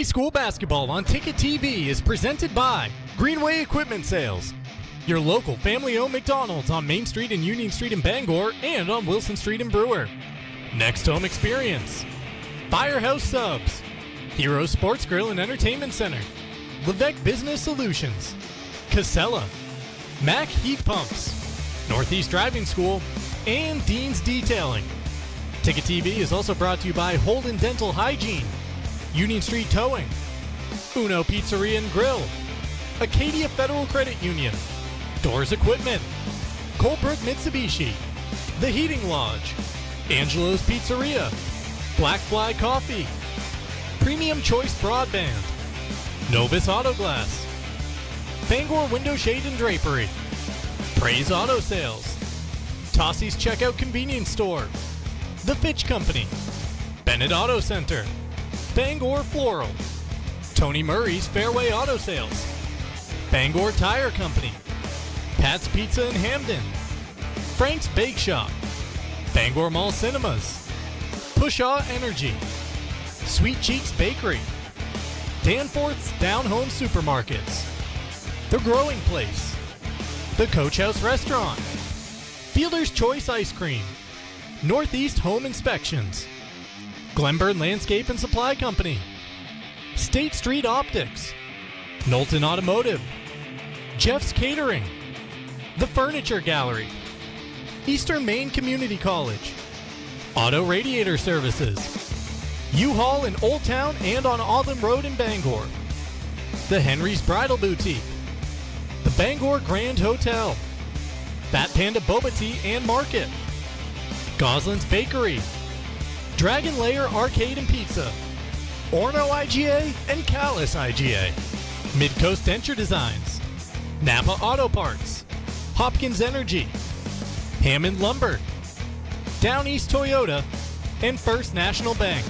High school basketball on Ticket TV is presented by Greenway Equipment Sales, your local family-owned McDonald's on Main Street and Union Street in Bangor and on Wilson Street in Brewer. Next Home Experience, Firehouse Subs, Hero Sports Grill and Entertainment Center, Levesque Business Solutions, Casella, Mac Heat Pumps, Northeast Driving School, and Dean's Detailing. Ticket TV is also brought to you by Holden Dental Hygiene, Union Street Towing, Uno Pizzeria and Grill, Acadia Federal Credit Union, Doors Equipment, Colebrook Mitsubishi, The Heating Lodge, Angelo's Pizzeria, Black Fly Coffee, Premium Choice Broadband, Novus Auto Glass, Bangor Window Shade and Drapery, Praise Auto Sales, Tossie's Checkout Convenience Store, The Fitch Company, Bennett Auto Center, Bangor Floral, Tony Murray's Fairway Auto Sales, Bangor Tire Company, Pat's Pizza in Hamden, Frank's Bake Shop, Bangor Mall Cinemas, Pushaw Energy, Sweet Cheeks Bakery, Danforth's Down Home Supermarkets, The Growing Place, The Coach House Restaurant, Fielder's Choice Ice Cream, Northeast Home Inspections, Glenburn Landscape and Supply Company, State Street Optics, Knowlton Automotive, Jeff's Catering, The Furniture Gallery, Eastern Maine Community College, Auto Radiator Services, U-Haul in Old Town and on Auburn Road in Bangor, The Henry's Bridal Boutique, The Bangor Grand Hotel, Fat Panda Boba Tea and Market, Goslin's Bakery, Dragon Lair Arcade and Pizza, Orno IGA and Callis IGA, Midcoast Denture Designs, Napa Auto Parts, Hopkins Energy, Hammond Lumber, Down East Toyota, and First National Bank.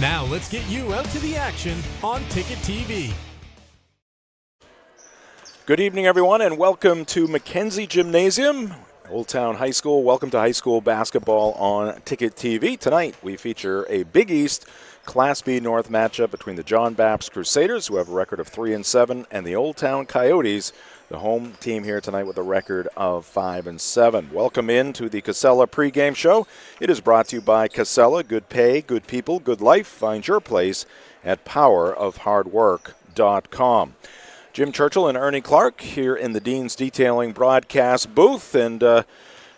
Now let's get you out to the action on Ticket TV. Good evening, everyone, and welcome to Mackenzie Gymnasium, Old Town High School. Welcome to high school basketball on Ticket TV. Tonight, we feature a Big East Class B North matchup between the John Bapst Crusaders, who have a record of 3-7, and the Old Town Coyotes, the home team here tonight with a record of 5-7. Welcome in to the Casella pregame show. It is brought to you by Casella. Good pay, good people, good life. Find your place at powerofhardwork.com. Jim Churchill and Ernie Clark here in the Dean's Detailing broadcast booth. And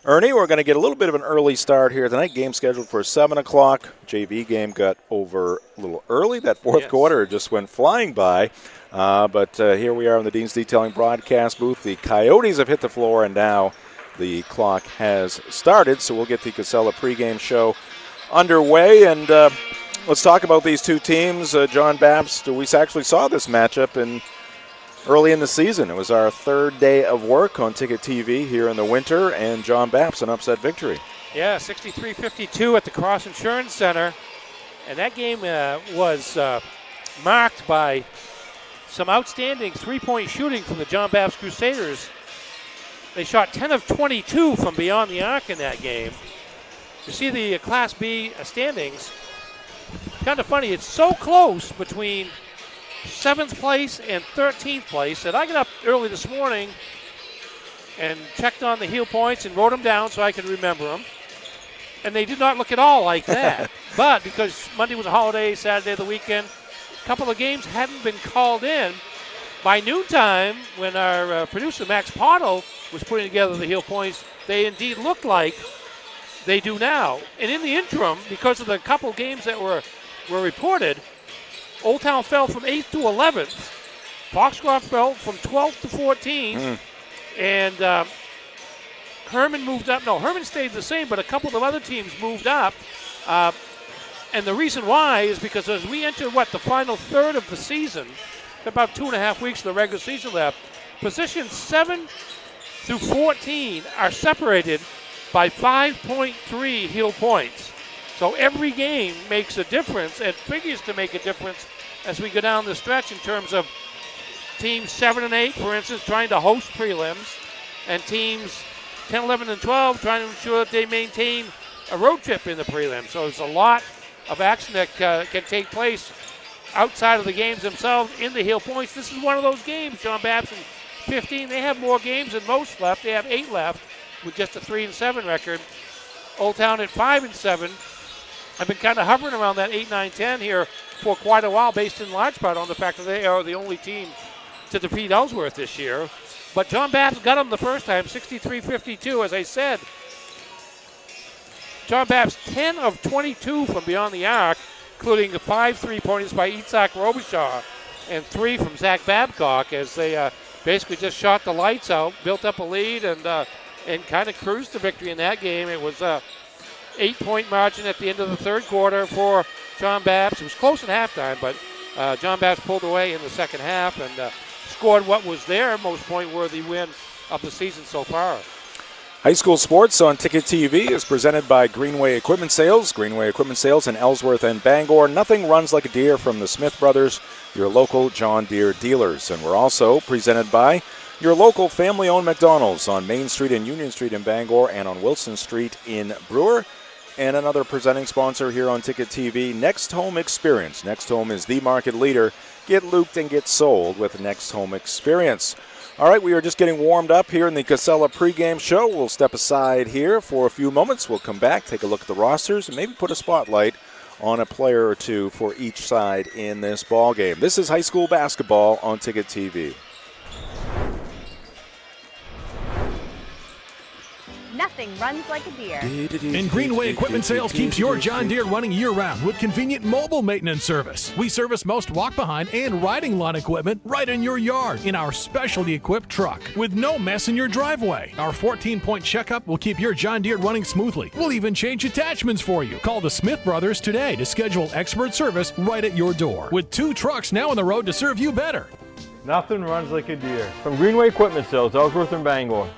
Ernie, we're going to get a little bit of an early start here tonight. Game scheduled for 7 o'clock. JV game got over a little early. That fourth quarter just went flying by. But here we are in the Dean's Detailing broadcast booth. The Coyotes have hit the floor, and now the clock has started. So we'll get the Casella pregame show underway. And let's talk about these two teams. John Bapst, we actually saw this matchup early in the season. It was our third day of work on Ticket TV here in the winter, and John Bapst, an upset victory. Yeah, 63-52 at the Cross Insurance Center. And that game was marked by some outstanding three-point shooting from the John Bapst Crusaders. They shot 10 of 22 from beyond the arc in that game. You see the Class B standings. Kind of funny, it's so close between 7th place and 13th place that I got up early this morning and checked on the heel points and wrote them down so I could remember them. And they did not look at all like that. But because Monday was a holiday, Saturday the weekend, a couple of games hadn't been called in. By noontime, when our producer Max Potto was putting together the heel points, they indeed looked like they do now. And in the interim, because of the couple games that were reported, Old Town fell from 8th to 11th. Foxcroft fell from 12th to 14th. And Herman moved up. No, Herman stayed the same, but a couple of other teams moved up. And the reason why is because as we enter, the final third of the season, about 2.5 weeks of the regular season left, positions 7 through 14 are separated by 5.3 heel points. So every game makes a difference and figures to make a difference as we go down the stretch in terms of teams 7 and 8, for instance, trying to host prelims, and teams 10, 11, and 12 trying to ensure that they maintain a road trip in the prelims. So there's a lot of action that can take place outside of the games themselves in the Heel Points, this is one of those games. John Bapst in 15. They have more games than most left. They have 8 left with just a 3-7 record. Old Town at 5-7. I've been kind of hovering around that 8, 9, 10 here for quite a while, based in large part on the fact that they are the only team to defeat Ellsworth this year. But John Bapst got them the first time, 63-52. As I said, John Bapst 10 of 22 from beyond the arc, including 5 3-pointers by Itzhak Robichaud and 3 from Zach Babcock, as they basically just shot the lights out, built up a lead, and kind of cruised to victory in that game. It was 8-point margin at the end of the third quarter for John Bapst. It was close at halftime, but John Bapst pulled away in the second half and scored what was their most point-worthy win of the season so far. High school sports on Ticket TV is presented by Greenway Equipment Sales. Greenway Equipment Sales in Ellsworth and Bangor. Nothing runs like a deer from the Smith Brothers, your local John Deere dealers. And we're also presented by your local family-owned McDonald's on Main Street and Union Street in Bangor and on Wilson Street in Brewer. And another presenting sponsor here on Ticket TV, Next Home Experience. Next Home is the market leader. Get looped and get sold with Next Home Experience. All right, we are just getting warmed up here in the Casella pregame show. We'll step aside here for a few moments. We'll come back, take a look at the rosters, and maybe put a spotlight on a player or two for each side in this ball game. This is high school basketball on Ticket TV. Nothing runs like a deer. And Greenway Equipment Sales keeps your John Deere running year-round with convenient mobile maintenance service. We service most walk-behind and riding lawn equipment right in your yard in our specialty equipped truck with no mess in your driveway. Our 14-point checkup will keep your John Deere running smoothly. We'll even change attachments for you. Call the Smith Brothers today to schedule expert service right at your door. With 2 trucks now on the road to serve you better. Nothing runs like a deer. From Greenway Equipment Sales, Ellsworth and Bangor.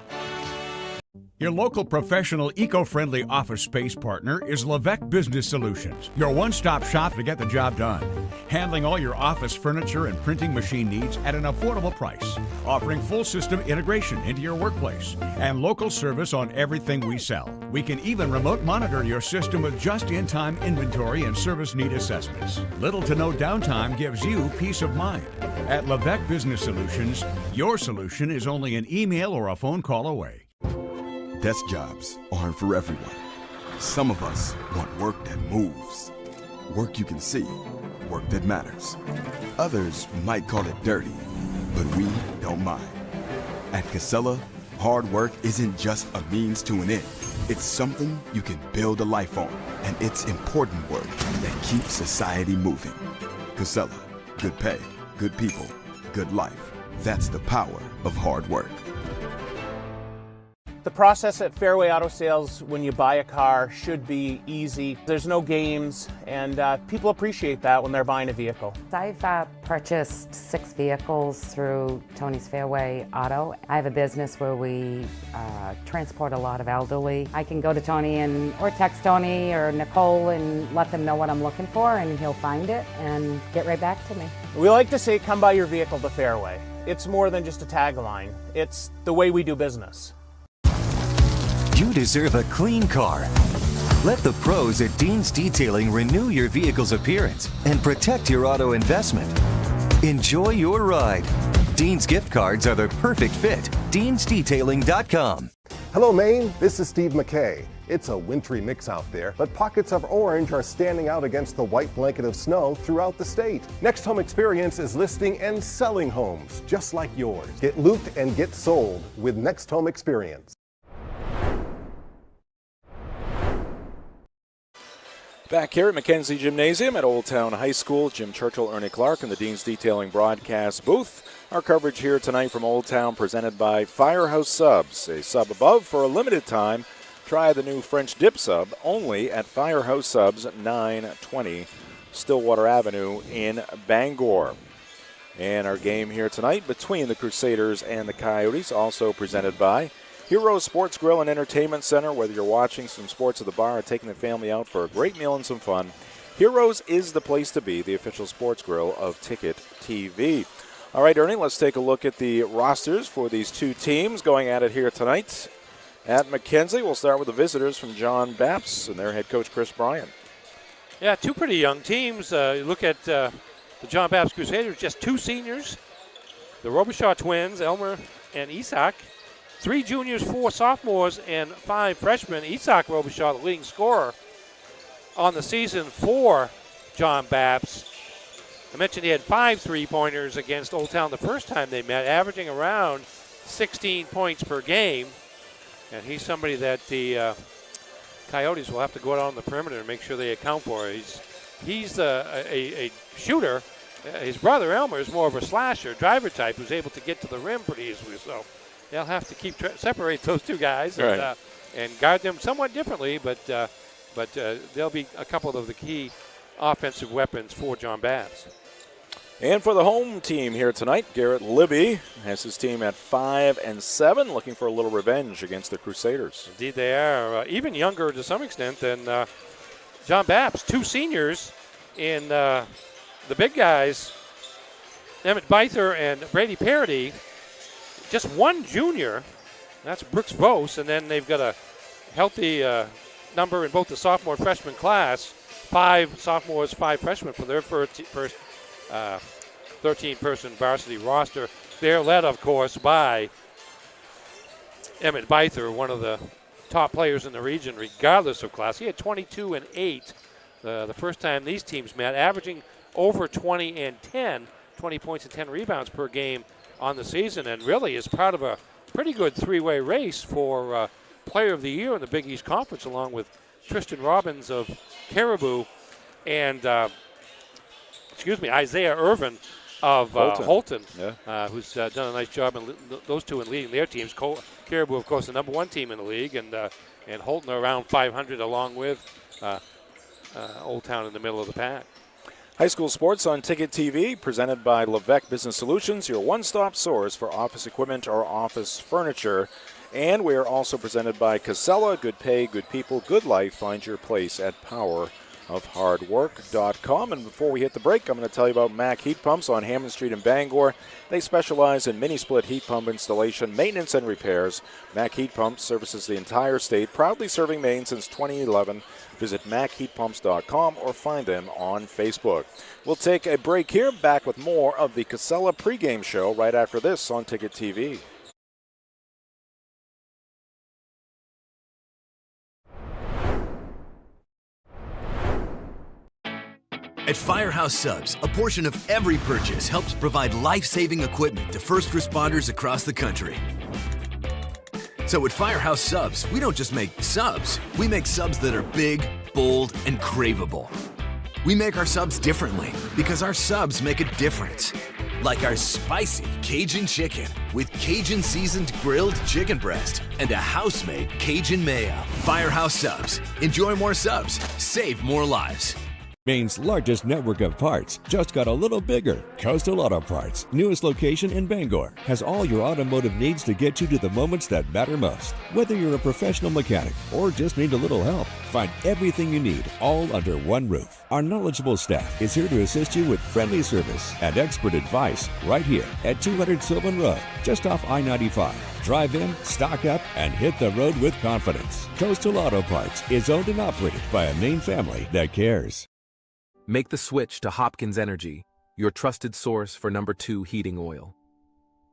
Your local professional, eco-friendly office space partner is Levesque Business Solutions, your one-stop shop to get the job done. Handling all your office furniture and printing machine needs at an affordable price. Offering full system integration into your workplace and local service on everything we sell. We can even remote monitor your system with just-in-time inventory and service need assessments. Little to no downtime gives you peace of mind. At Levesque Business Solutions, your solution is only an email or a phone call away. Desk jobs aren't for everyone. Some of us want work that moves, work you can see, work that matters. Others might call it dirty, but we don't mind. At Casella, hard work isn't just a means to an end. It's something you can build a life on, and it's important work that keeps society moving. Casella, good pay, good people, good life. That's the power of hard work. The process at Fairway Auto Sales when you buy a car should be easy. There's no games, and people appreciate that when they're buying a vehicle. I've purchased 6 vehicles through Tony's Fairway Auto. I have a business where we transport a lot of elderly. I can go to Tony or text Tony or Nicole and let them know what I'm looking for, and he'll find it and get right back to me. We like to say, come buy your vehicle to Fairway. It's more than just a tagline. It's the way we do business. You deserve a clean car. Let the pros at Dean's Detailing renew your vehicle's appearance and protect your auto investment. Enjoy your ride. Dean's gift cards are the perfect fit. DeansDetailing.com. Hello, Maine. This is Steve McKay. It's a wintry mix out there, but pockets of orange are standing out against the white blanket of snow throughout the state. Next Home Experience is listing and selling homes just like yours. Get looped and get sold with Next Home Experience. Back here at Mackenzie Gymnasium at Old Town High School, Jim Churchill, Ernie Clark, and the Dean's Detailing broadcast booth. Our coverage here tonight from Old Town presented by Firehouse Subs. A sub above for a limited time. Try the new French dip sub only at Firehouse Subs, 920 Stillwater Avenue in Bangor. And our game here tonight between the Crusaders and the Coyotes, also presented by Heroes Sports Grill and Entertainment Center. Whether you're watching some sports at the bar or taking the family out for a great meal and some fun, Heroes is the place to be, the official sports grill of Ticket TV. All right, Ernie, let's take a look at the rosters for these two teams going at it here tonight at Mackenzie. We'll start with the visitors from John Bapst and their head coach, Chris Bryan. Yeah, 2 pretty young teams. You look at the John Bapst Crusaders, just 2 seniors, the Robichaud twins, Elmer and Isak, 3 juniors, 4 sophomores, and 5 freshmen. Isak Robichaud, the leading scorer on the season for John Bapst. I mentioned he had 5 3-pointers against Old Town the first time they met, averaging around 16 points per game. And he's somebody that the Coyotes will have to go out on the perimeter and make sure they account for. He's a shooter. His brother Elmer is more of a slasher, driver type, who's able to get to the rim pretty easily. So they'll have to keep separate those 2 guys and guard them somewhat differently. But they'll be a couple of the key offensive weapons for John Bapst. And for the home team here tonight, Garrett Libby has his team at 5-7, looking for a little revenge against the Crusaders. Indeed they are. Even younger to some extent than John Bapst. 2 seniors in the big guys, Emmett Beither and Brady Parody. Just 1 junior, that's Brooks Vos, and then they've got a healthy number in both the sophomore and freshman class. 5 sophomores, 5 freshmen for their first 13-person varsity roster. They're led, of course, by Emmett Beither, one of the top players in the region, regardless of class. He had 22 and 8 the first time these teams met, averaging over 20 and 10, 20 points and 10 rebounds per game on the season, and really is part of a pretty good 3-way race for Player of the Year in the Big East Conference, along with Tristan Robbins of Caribou and Isaiah Irvin of Holton, who's done a nice job in those 2 in leading their teams. Caribou, of course, the number 1 team in the league, and Holton are around 500, along with Old Town in the middle of the pack. High school sports on Ticket TV, presented by Levesque Business Solutions, your one-stop source for office equipment or office furniture. And we are also presented by Casella. Good pay, good people, good life. Find your place at powerofhardwork.com. And before we hit the break, I'm going to tell you about Mack Heat Pumps on Hammond Street in Bangor. They specialize in mini-split heat pump installation, maintenance, and repairs. Mack Heat Pumps services the entire state, proudly serving Maine since 2011. Visit MackHeatPumps.com or find them on Facebook. We'll take a break here, back with more of the Casella pregame show right after this on Ticket TV. At Firehouse Subs, a portion of every purchase helps provide life-saving equipment to first responders across the country. So at Firehouse Subs, we don't just make subs, we make subs that are big, bold, and craveable. We make our subs differently because our subs make a difference. Like our spicy Cajun chicken with Cajun seasoned grilled chicken breast and a house-made Cajun mayo. Firehouse Subs. Enjoy more subs. Save more lives. Maine's largest network of parts just got a little bigger. Coastal Auto Parts, newest location in Bangor, has all your automotive needs to get you to the moments that matter most. Whether you're a professional mechanic or just need a little help, find everything you need all under one roof. Our knowledgeable staff is here to assist you with friendly service and expert advice right here at 200 Sylvan Road, just off I-95. Drive in, stock up, and hit the road with confidence. Coastal Auto Parts is owned and operated by a Maine family that cares. Make the switch to Hopkins Energy, your trusted source for number 2 heating oil.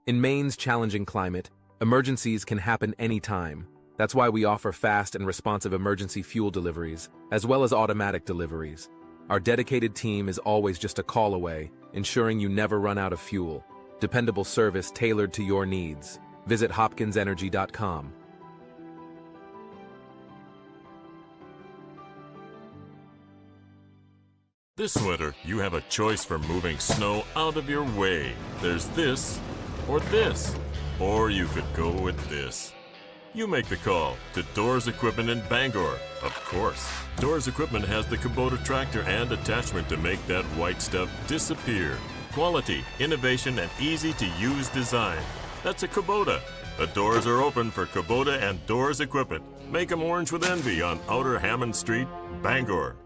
In Maine's challenging climate, emergencies can happen anytime. That's why we offer fast and responsive emergency fuel deliveries, as well as automatic deliveries. Our dedicated team is always just a call away, ensuring you never run out of fuel. Dependable service tailored to your needs. Visit hopkinsenergy.com. This winter, you have a choice for moving snow out of your way. There's this, or you could go with this. You make the call to Doors Equipment in Bangor. Of course, Doors Equipment has the Kubota tractor and attachment to make that white stuff disappear. Quality, innovation, and easy-to-use design. That's a Kubota. The doors are open for Kubota and Doors Equipment. Make them orange with envy on Outer Hammond Street, Bangor.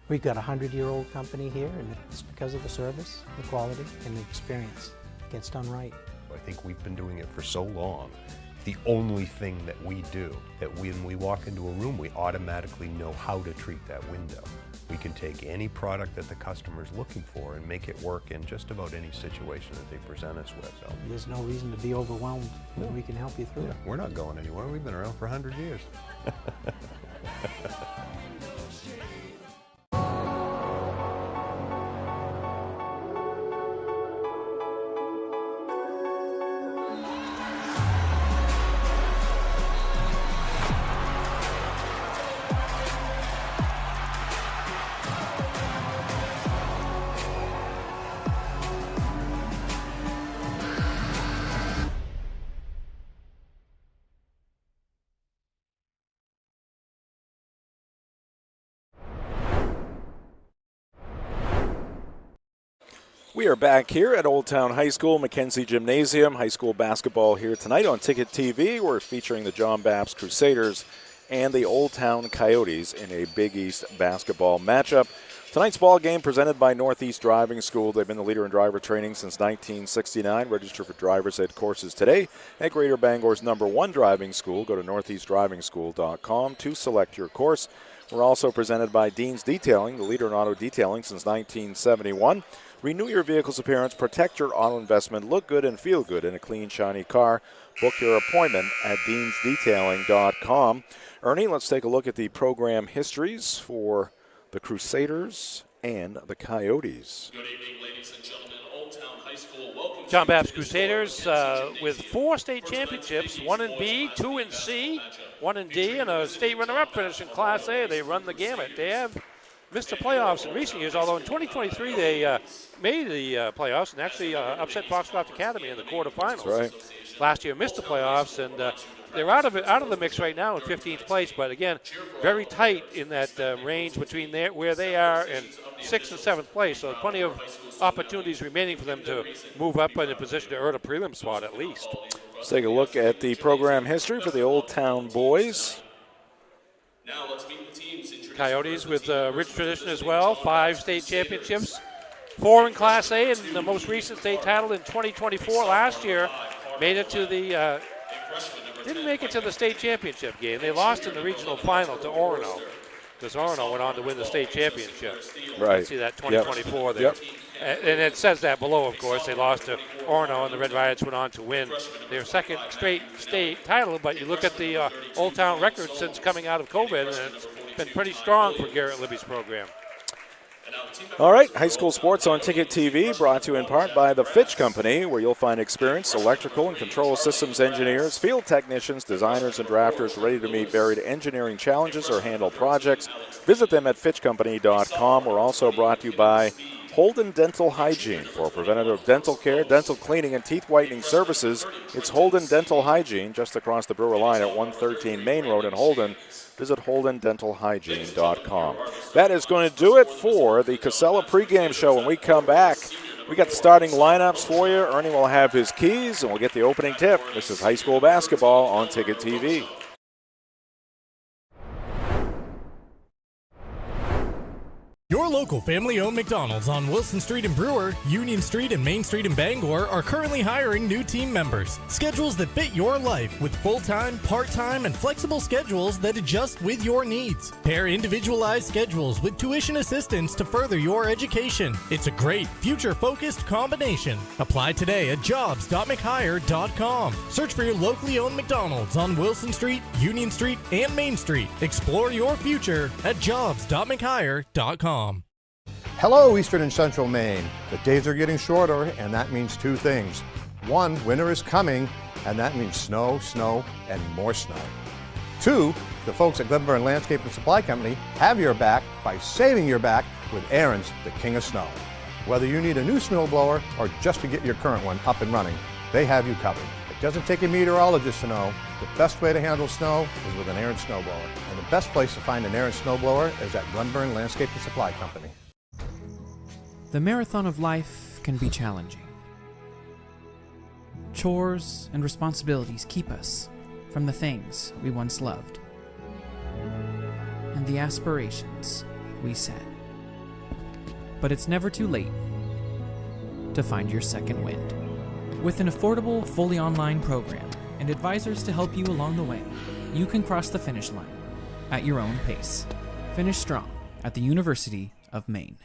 We've got a 100-year-old company here, and it's because of the service, the quality, and the experience. It gets done right. I think we've been doing it for so long the only thing that we do. That when we walk into a room, we automatically know how to treat that window. We can take any product that the customer's looking for and make it work in just about any situation that they present us with. So There's no reason to be overwhelmed. No. We can help you through yeah, it. we're not going anywhere. We've been around for 100 years. We are back here at Old Town High School, Mackenzie Gymnasium. High school basketball here tonight on Ticket TV. We're featuring the John Bapst Crusaders and the Old Town Coyotes in a Big East basketball matchup. Tonight's ball game presented by Northeast Driving School. They've been the leader in driver training since 1969. Register for driver's ed courses today at Greater Bangor's #1 driving school. Go to northeastdrivingschool.com to select your course. We're also presented by Dean's Detailing, the leader in auto detailing since 1971. Renew your vehicle's appearance, protect your auto investment, look good and feel good in a clean, shiny car. Book your appointment at deansdetailing.com. Ernie, let's take a look at the program histories for the Crusaders and the Coyotes. Good evening, ladies and gentlemen. Old Town High School, welcome. John Bapst Crusaders with 4 state championships, 1 in B, 2 in C, 1 in D, and a state runner-up finish in Class A. They run the gamut. They have missed the playoffs in recent years, although in 2023 they made the playoffs and actually upset Foxcroft Academy in the quarterfinals. That's right. Last year missed the playoffs, and they're out of the mix right now in 15th place, but again, very tight in that range between where they are and 6th and 7th place, so plenty of opportunities remaining for them to move up in a position to earn a prelim spot at least. Let's take a look at the program history for the Old Town boys. Now let's meet the teams. Coyotes with rich tradition as well, 5 state championships, 4 in Class A, and the most recent state title in 2024 last year. Made it to the, didn't make it to the state championship game. They lost in the regional final to Orono, because Orono went on to win the state championship. Right. You see that 2024 there. Yep. And it says that below, of course. They lost to Orono, and the Red Riots went on to win their 2nd straight state title. But you look at the Old Town record since coming out of COVID, and it's been pretty strong for Garrett Libby's program. All right, high school sports on Ticket TV, brought to you in part by the Fitch Company, where you'll find experienced electrical and control systems engineers, field technicians, designers, and drafters ready to meet varied engineering challenges or handle projects. Visit them at fitchcompany.com. We're also brought to you by Holden Dental Hygiene. For preventative dental care, dental cleaning, and teeth whitening services, it's Holden Dental Hygiene, just across the Brewer line at 113 Main Road in Holden. Visit holdendentalhygiene.com. That is going to do it for the Casella pregame show. When we come back, we got the starting lineups for you. Ernie will have his keys, and we'll get the opening tip. This is high school basketball on Ticket TV. Your local family-owned McDonald's on Wilson Street in Brewer, Union Street and Main Street in Bangor are currently hiring new team members. Schedules that fit your life with full-time, part-time, and flexible schedules that adjust with your needs. Pair individualized schedules with tuition assistance to further your education. It's a great, future-focused combination. Apply today at jobs.mchire.com. Search for your locally owned McDonald's on Wilson Street, Union Street, and Main Street. Explore your future at jobs.mchire.com. Hello, Eastern and Central Maine. The days are getting shorter, and that means 2 things. 1, winter is coming, and that means snow, snow, and more snow. 2, the folks at Glenburn Landscape and Supply Company have your back by saving your back with Aaron's, the king of snow. Whether you need a new snow blower or just to get your current one up and running, they have you covered. It doesn't take a meteorologist to know the best way to handle snow is with an Aaron snowblower. And the best place to find an Aaron snowblower is at Glenburn Landscape and Supply Company. The marathon of life can be challenging. Chores and responsibilities keep us from the things we once loved and the aspirations we set. But it's never too late to find your second wind. With an affordable, fully online program and advisors to help you along the way. You can cross the finish line at your own pace. Finish strong at the University of Maine.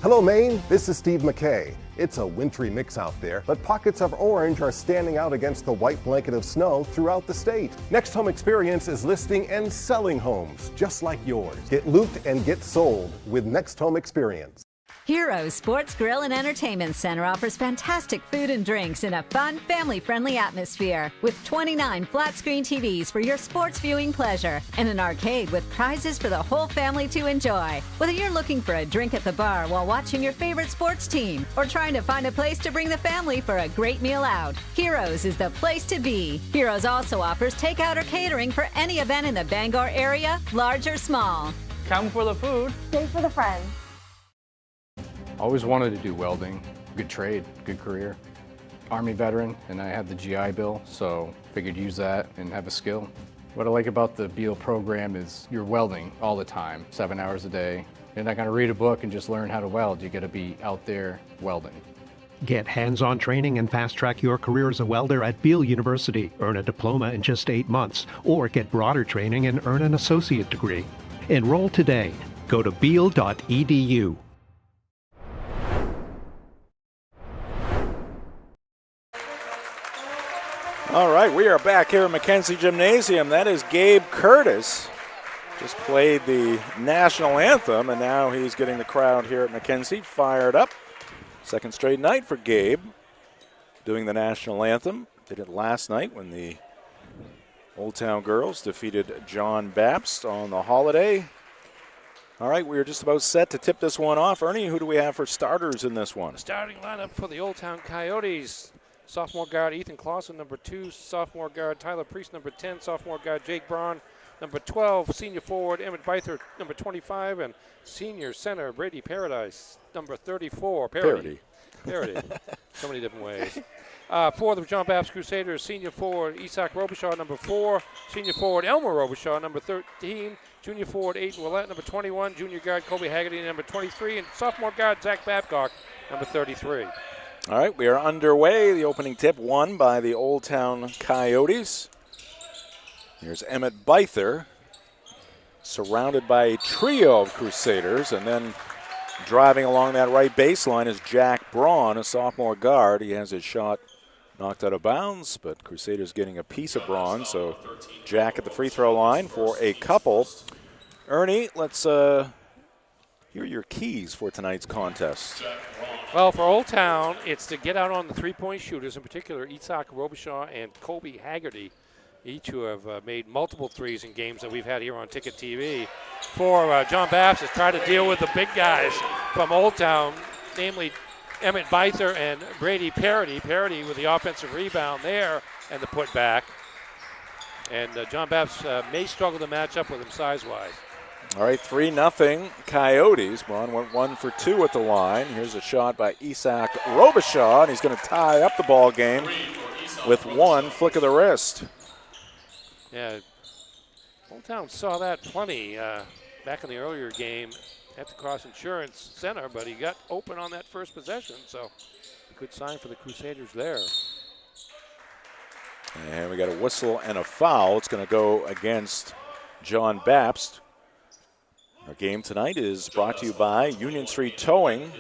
Hello, Maine. This is Steve McKay. It's a wintry mix out there, but pockets of orange are standing out against the white blanket of snow throughout the state. Next Home Experience is listing and selling homes just like yours. Get looped and get sold with Next Home Experience. Heroes Sports Grill and Entertainment Center offers fantastic food and drinks in a fun, family-friendly atmosphere with 29 flat-screen TVs for your sports viewing pleasure and an arcade with prizes for the whole family to enjoy. Whether you're looking for a drink at the bar while watching your favorite sports team or trying to find a place to bring the family for a great meal out, Heroes is the place to be. Heroes also offers takeout or catering for any event in the Bangor area, large or small. Come for the food. Stay for the friends. Always wanted to do welding. Good trade, good career. Army veteran, and I had the GI Bill, so figured use that and have a skill. What I like about the Beal program is you're welding all the time, 7 hours a day. You're not gonna read a book and just learn how to weld. You gotta be out there welding. Get hands-on training and fast-track your career as a welder at Beal University. Earn a diploma in just 8 months, or get broader training and earn an associate degree. Enroll today. Go to beal.edu. All right, we are back here at Mackenzie Gymnasium. That is Gabe Curtis. Just played the national anthem, and now he's getting the crowd here at Mackenzie fired up. Second straight night for Gabe doing the national anthem. Did it last night when the Old Town girls defeated John Bapst on the holiday. All right, we are just about set to tip this one off. Ernie, who do we have for starters in this one? Starting lineup for the Old Town Coyotes. Sophomore guard Ethan Clausen, number 2. Sophomore guard Tyler Priest, number 10. Sophomore guard Jake Braun, number 12. Senior forward Emmett Beither, number 25. And senior center Brady Paradise, number 34. Parody. So many different ways. For the John Bapst Crusaders, senior forward Isak Robichaud, number 4. Senior forward Elmer Robichaud, number 13. Junior forward Aiden Willett, number 21. Junior guard Kobe Haggerty, number 23. And sophomore guard Zach Babcock, number 33. All right, we are underway. The opening tip won by the Old Town Coyotes. Here's Emmett Beither, surrounded by a trio of Crusaders, and then driving along that right baseline is Jack Braun, a sophomore guard. He has his shot knocked out of bounds, but Crusaders getting a piece of Braun, so Jack at the free throw line for a couple. Ernie, let's hear your keys for tonight's contest. Well, for Old Town, it's to get out on the three-point shooters, in particular Isak Robichaud and Kobe Haggerty, each who have made multiple threes in games that we've had here on Ticket TV. For John Bapst is trying to deal with the big guys from Old Town, namely Emmett Beither and Brady Parody. Parody with the offensive rebound there and the putback. And John Bapst may struggle to match up with him size-wise. All right, 3-0 Coyotes. Braun went 1 for 2 at the line. Here's a shot by Isak Robichaud, and he's going to tie up the ball game with one flick of the wrist. Yeah, Old Town saw that plenty back in the earlier game at the Cross Insurance Center, but he got open on that first possession, so a good sign for the Crusaders there. And we got a whistle and a foul. It's going to go against John Bapst. Our game tonight is brought to you by Union Street Towing.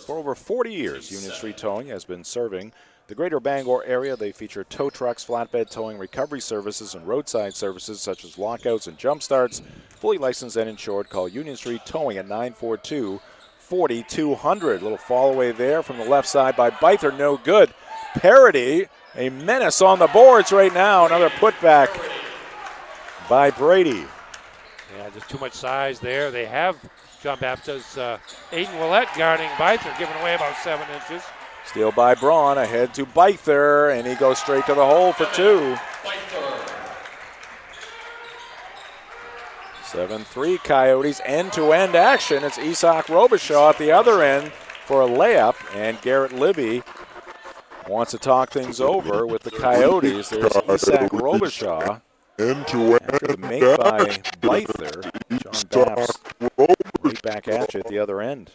For over 40 years, Union Street Towing has been serving the greater Bangor area. They feature tow trucks, flatbed towing, recovery services, and roadside services such as lockouts and jump starts. Fully licensed and insured. Call Union Street Towing at 942-4200. Little fall away there from the left side by Beither. No good. Parody, a menace on the boards right now. Another putback by Brady. Yeah, just too much size there. They have John Bapst's Aiden Willett guarding Beither, giving away about 7 inches. Steal by Braun, ahead to Beither, and he goes straight to the hole for 2. 7-3 Coyotes, end-to-end action. It's Isak Robichaud at the other end for a layup, and Garrett Libby wants to talk things over with the Coyotes. There's Isak Robichaud. After the make by Beither, John Bapst right back at you at the other end.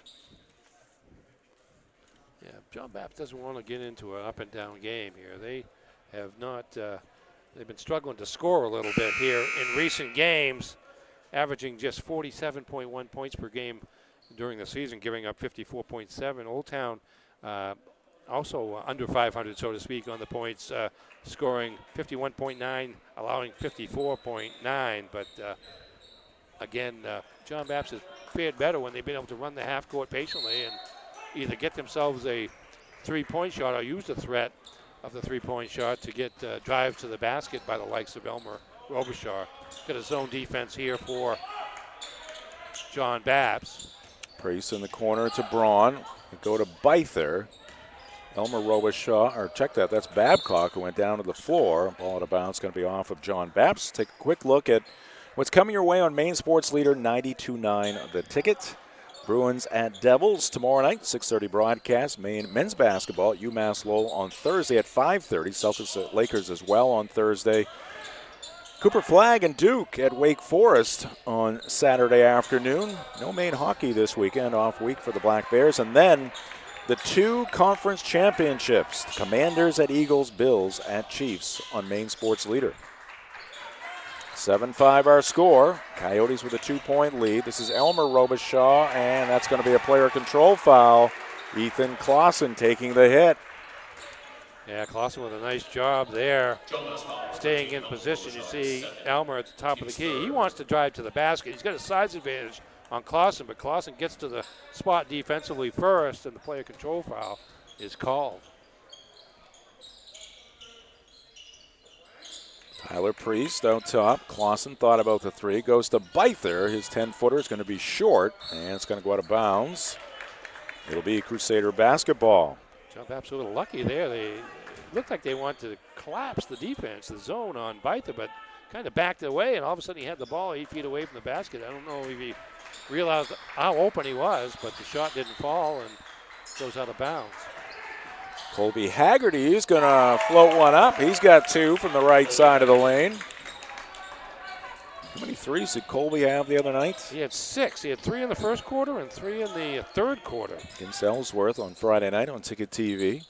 Yeah, John Bapst doesn't want to get into an up-and-down game here. They have not They've been struggling to score a little bit here in recent games, averaging just 47.1 points per game during the season, giving up 54.7. Old Town also under 500, so to speak, on the points, scoring 51.9, allowing 54.9. But again, John Bapst has fared better when they've been able to run the half court patiently and either get themselves a three-point shot or use the threat of the three-point shot to get drives to the basket by the likes of Elmer Robichaud. Got a zone defense here for John Bapst. Priest in the corner to Braun. We go to Byther. Elmer Robichaud, or check that, that's Babcock who went down to the floor. Ball out of bounds, going to be off of John Bapst. Take a quick look at what's coming your way on Maine Sports Leader 92.9 The Ticket. Bruins at Devils tomorrow night, 6:30 broadcast. Maine men's basketball at UMass Lowell on Thursday at 5:30. Celtics at Lakers as well on Thursday. Cooper Flag and Duke at Wake Forest on Saturday afternoon. No Maine hockey this weekend, off week for the Black Bears. And then the two conference championships, the Commanders at Eagles, Bills at Chiefs on Maine Sports Leader. 7-5 our score. Coyotes with a 2-point lead. This is Elmer Robichaud, and that's going to be a player control foul. Ethan Clausen taking the hit. Yeah, Clausen with a nice job there, staying in position. You see Elmer at the top of the key. He wants to drive to the basket. He's got a size advantage on Clausen, but Clausen gets to the spot defensively first, and the player control foul is called. Tyler Priest out top. Clausen thought about the three. Goes to Byther. His 10-footer is going to be short, and it's going to go out of bounds. It'll be Crusader basketball. John Bapst a little lucky there. They looked like they wanted to collapse the defense, the zone on Byther, but kind of backed away, and all of a sudden he had the ball 8 feet away from the basket. I don't know if he realized how open he was, but the shot didn't fall and goes out of bounds. Colby Haggerty is going to float one up. He's got two from the right side of the lane. How many threes did Colby have the other night? He had 6. He had 3 in the first quarter and 3 in the third quarter. Against Ellsworth on Friday night on Ticket TV.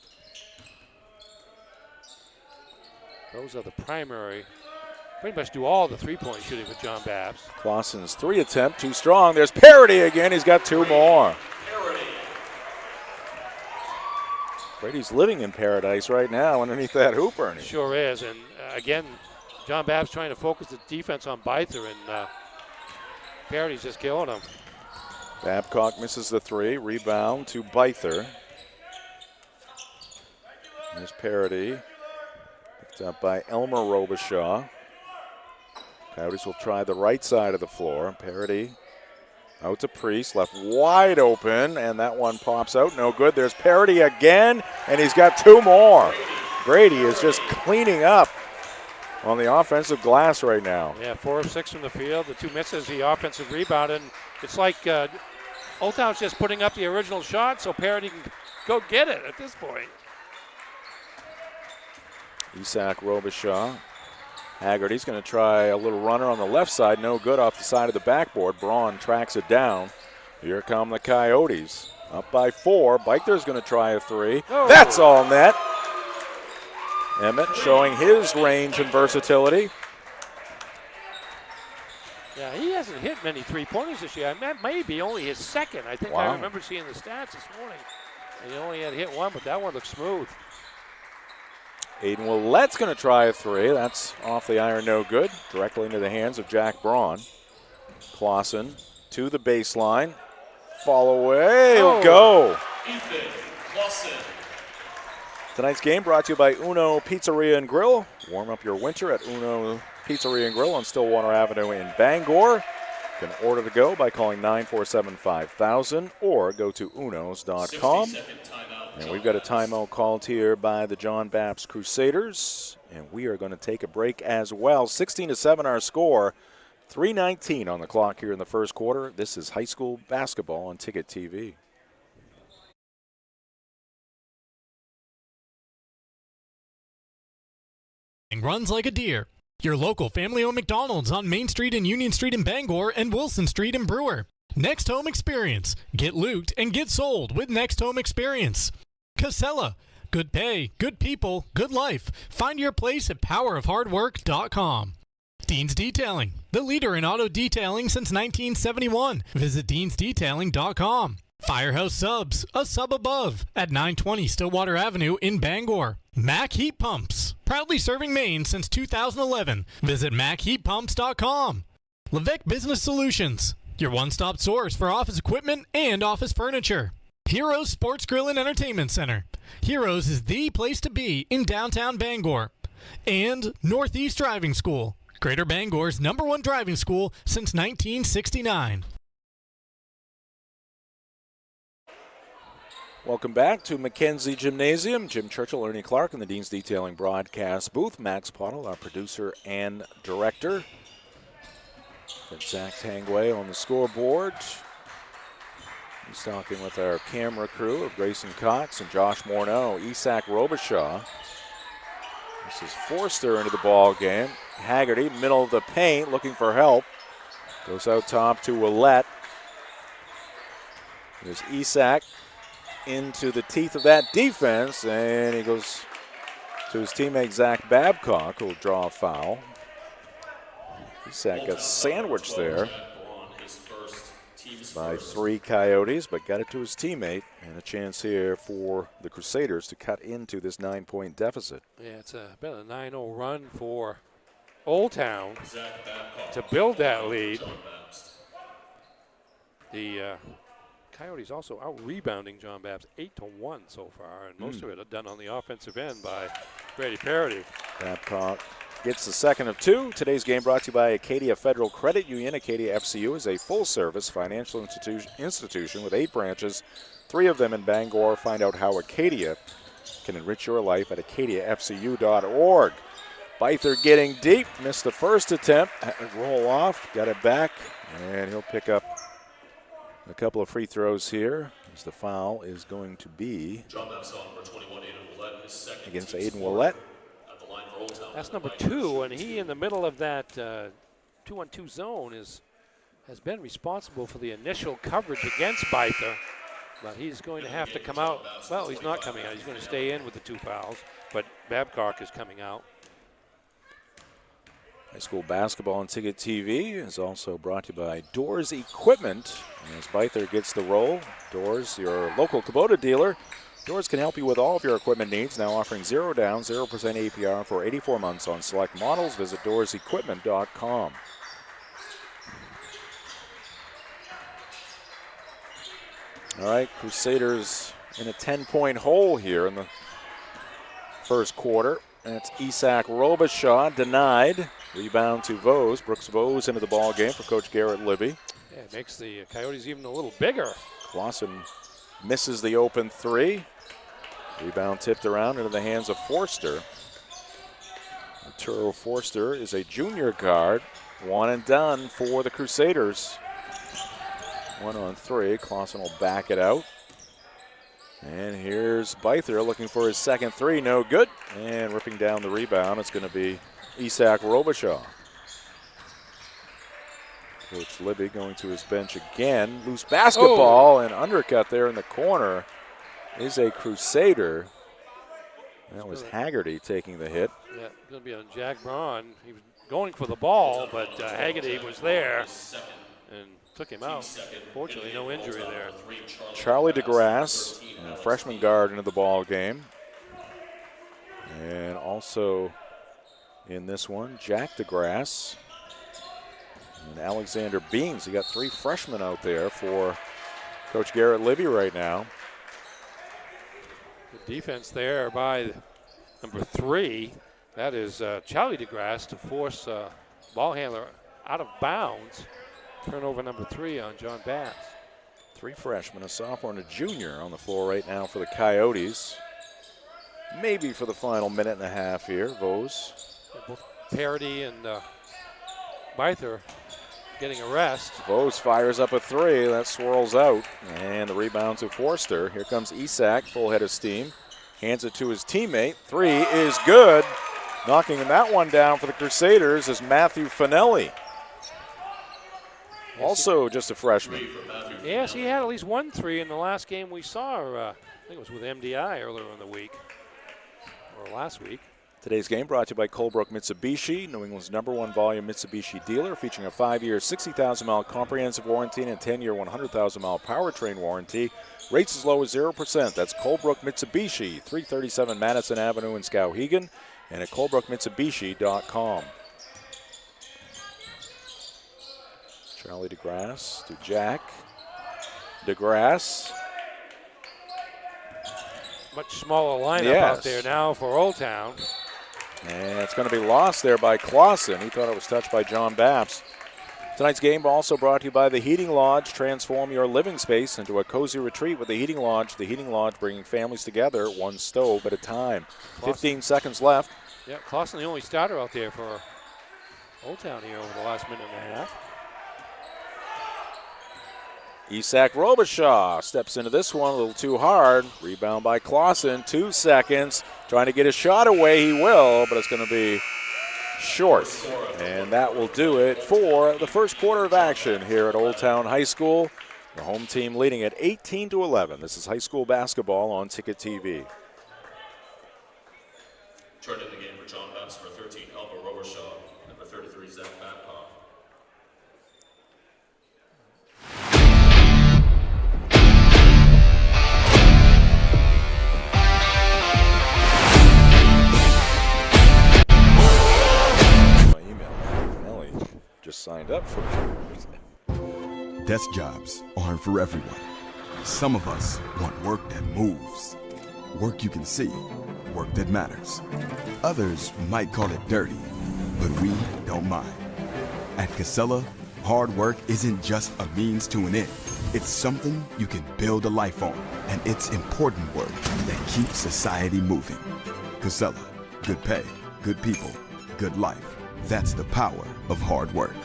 Those are the primary. Pretty much do all the three-point shooting with John Bapst. Clausen's 3 attempt, too strong. There's Parody again. He's got 2 more. Brady's living in paradise right now underneath that hoop, Ernie. Sure is. And again, John Bapst trying to focus the defense on Byther, and Parody's just killing him. Babcock misses the 3. Rebound to Byther. There's Parody. Picked up by Elmer Robichaud. Coyotes will try the right side of the floor. Parody out to Priest, left wide open, and that one pops out. No good. There's Parody again, and he's got 2 more. Brady is just cleaning up on the offensive glass right now. Yeah, 4 of 6 from the field. The 2 misses, the offensive rebound, and it's like Old Town's just putting up the original shot so Parody can go get it at this point. Isak Robichaud. Haggerty's going to try a little runner on the left side. No good off the side of the backboard. Braun tracks it down. Here come the Coyotes. Up by 4. Byther's going to try a 3. Oh. That's all net. Emmett showing his range and versatility. Yeah, he hasn't hit many three-pointers this year. That may be only his second. I think I remember seeing the stats this morning. And he only had hit 1, but that one looks smooth. Aiden Willette's going to try a 3. That's off the iron, no good. Directly into the hands of Jack Braun. Clausen to the baseline. Fall away. He'll go. Ethan Clausen. Tonight's game brought to you by Uno Pizzeria and Grill. Warm up your winter at Uno Pizzeria and Grill on Stillwater Avenue in Bangor. You can order to go by calling 947-5000 or go to unos.com. And we've got a timeout called here by the John Bapst Crusaders. And we are going to take a break as well. 16-7 our score. 3:19 on the clock here in the first quarter. This is high school basketball on Ticket TV. And runs like a deer. Your local family-owned McDonald's on Main Street and Union Street in Bangor and Wilson Street in Brewer. Next Home Experience. Get looped and get sold with Next Home Experience. Casella. good pay, good people, good life. Find your place at powerofhardwork.com. Dean's Detailing, the leader in auto detailing since 1971. Visit deansdetailing.com. Firehouse Subs, a sub above, at 920 Stillwater Avenue in Bangor. Mac Heat Pumps, proudly serving Maine since 2011. Visit MacHeatPumps.com. Levesque Business Solutions, your one-stop source for office equipment and office furniture. Heroes Sports Grill and Entertainment Center. Heroes is the place to be in downtown Bangor. And Northeast Driving School, Greater Bangor's #1 driving school since 1969. Welcome back to Mackenzie Gymnasium. Jim Churchill, Ernie Clark in the Dean's Detailing broadcast booth. Max Pottle, our producer and director. And Zach Tangway on the scoreboard. He's talking with our camera crew of Grayson Cox and Josh Morneau. Isak Robichaud. This is Forster into the ball game. Haggerty, middle of the paint, looking for help. Goes out top to Willette. There's Isak into the teeth of that defense, and he goes to his teammate Zach Babcock, who will draw a foul. Isak got sandwiched there by 3 Coyotes, but got it to his teammate, and a chance here for the Crusaders to cut into this 9-point deficit. Yeah, it's been a 9-0 run for Old Town to build that lead. The Coyotes also out-rebounding John Bapst 8-1 so far, and most of it done on the offensive end by Brady Parity. Babcock gets the second of 2. Today's game brought to you by Acadia Federal Credit Union. Acadia FCU is a full-service financial institution with 8 branches, 3 of them in Bangor. Find out how Acadia can enrich your life at acadiafcu.org. Byther getting deep, missed the first attempt, had to roll off, got it back, and he'll pick up a couple of free throws here, as the foul is going to be against Aiden Willette. That's number 2, and he in the middle of that 2-on-2 zone has been responsible for the initial coverage against Byther, but he's going to have to come out. Well, he's not coming out. He's going to stay in with the 2 fouls, but Babcock is coming out. High school basketball on Ticket TV is also brought to you by Doors Equipment. As Byther gets the roll, Doors, your local Kubota dealer. Doors can help you with all of your equipment needs, now offering 0 down, 0% APR for 84 months on select models. Visit doorsequipment.com. All right, Crusaders in a 10-point hole here in the first quarter. That's Isak Robichaud denied. Rebound to Vose. Brooks Vose into the ball game for Coach Garrett Libby. Yeah, it makes the Coyotes even a little bigger. Clausen misses the open 3. Rebound tipped around into the hands of Forster. Arturo Forster is a junior guard. 1 and done for the Crusaders. 1 on 3. Clausen will back it out. And here's Byther looking for his second 3. No good. And ripping down the rebound, it's going to be Isak Robichaud. Coach Libby going to his bench again. Loose basketball and undercut there in the corner is a Crusader. That was Haggerty taking the hit. Yeah, going to be on Jack Braun. He was going for the ball, but Haggerty was there and took him out. Fortunately, no injury there. Charlie DeGrasse, a freshman guard, into the ball game. And also in this one, Jack DeGrasse and Alexander Beans. You got 3 freshmen out there for Coach Garrett Libby right now. Good defense there by number 3. That is Charlie DeGrasse to force ball handler out of bounds. Turnover number 3 on John Bapst. 3 freshmen, a sophomore and a junior on the floor right now for the Coyotes. Maybe for the final minute and a half here, Vose. Yeah, both Parity and Byther getting a rest. Vose fires up a 3. That swirls out. And the rebound to Forster. Here comes Isak, full head of steam. Hands it to his teammate. 3 is good. Knocking that one down for the Crusaders is Matthew Finelli. Also just a freshman. Yes, he had at least 1 3 in the last game we saw. I think it was with MDI earlier in the week. or last week. Today's game brought to you by Colebrook Mitsubishi, New England's #1 volume Mitsubishi dealer, featuring a 5-year, 60,000-mile comprehensive warranty and a 10-year, 100,000-mile powertrain warranty. Rates as low as 0%. That's Colebrook Mitsubishi, 337 Madison Avenue in Skowhegan, and at colebrookmitsubishi.com. Charlie DeGrasse to Jack. DeGrasse. Much smaller lineup out there now for Old Town. And it's going to be lost there by Clausen. He thought it was touched by John Bapst. Tonight's game also brought to you by the Heating Lodge. Transform your living space into a cozy retreat with the Heating Lodge. The Heating Lodge bringing families together one stove at a time. Clausen. 15 seconds left. Yeah, Clausen the only starter out there for Old Town here over the last minute and a half. Isak Robichaud steps into this one a little too hard. Rebound by Clausen, 2 seconds. Trying to get a shot away, he will, but it's going to be short. And that will do it for the first quarter of action here at Old Town High School. The home team leading at 18-11. This is high school basketball on Ticket TV. Turning the game for John Bapst, number 13, Elba Robershaw, number 33, Zach Babcock. Just signed up for it. Desk jobs aren't for everyone. Some of us want work that moves, work you can see, work that matters. Others might call it dirty, but we don't mind. At Casella, hard work isn't just a means to an end. It's something you can build a life on, and it's important work that keeps society moving. Casella, good pay, good people, good life. That's the power of hard work.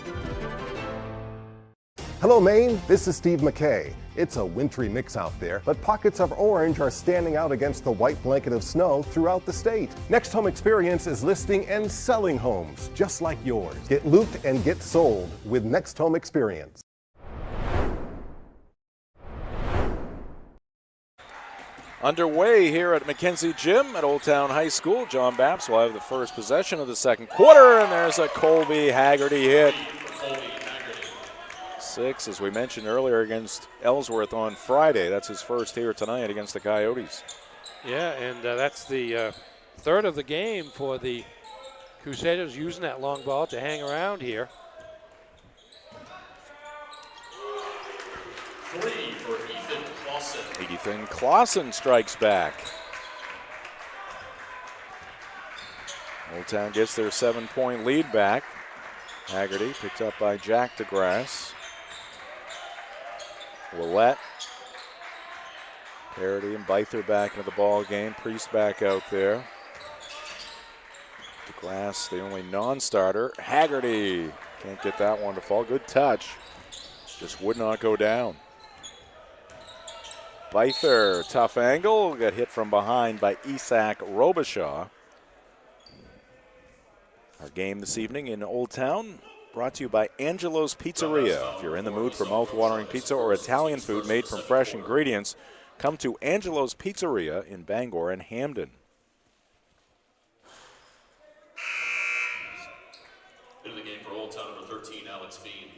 Hello, Maine. This is Steve McKay. It's a wintry mix out there, but pockets of orange are standing out against the white blanket of snow throughout the state. Next Home Experience is listing and selling homes just like yours. Get looped and get sold with Next Home Experience. Underway here at McKenzie Gym at Old Town High School. John Bapst will have the first possession of the second quarter, and there's a Colby Haggerty hit. 6, as we mentioned earlier, against Ellsworth on Friday. That's his first here tonight against the Coyotes. Yeah, and that's the third of the game for the Crusaders, using that long ball to hang around here. 3 for Ethan Clausen. Ethan Clausen strikes back. Old Town gets their 7-point lead back. Haggerty picked up by Jack DeGrasse. Willette. Parity and Byther back into the ball game. Priest back out there. DeGrasse, the only non-starter. Haggerty can't get that one to fall. Good touch. Just would not go down. Byther, tough angle. Got hit from behind by Isak Robichaud. Our game this evening in Old Town brought to you by Angelo's Pizzeria. If you're in the mood for mouth-watering pizza or Italian food made from fresh ingredients, come to Angelo's Pizzeria in Bangor and Hamden. Into the game for Old Town, number 13, Alex Bean.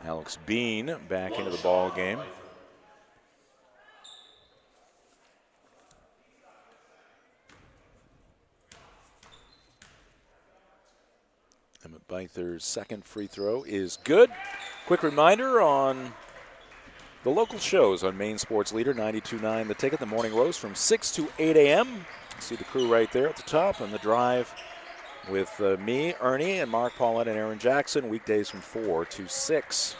Alex Bean back into the ball game. Emmett Byther's second free throw is good. Quick reminder on the local shows on Maine Sports Leader 92.9 The Ticket, the morning roast from 6 to 8 a.m. See the crew right there at the top, and the drive with me, Ernie, and Mark Paulette and Aaron Jackson, weekdays from 4 to 6.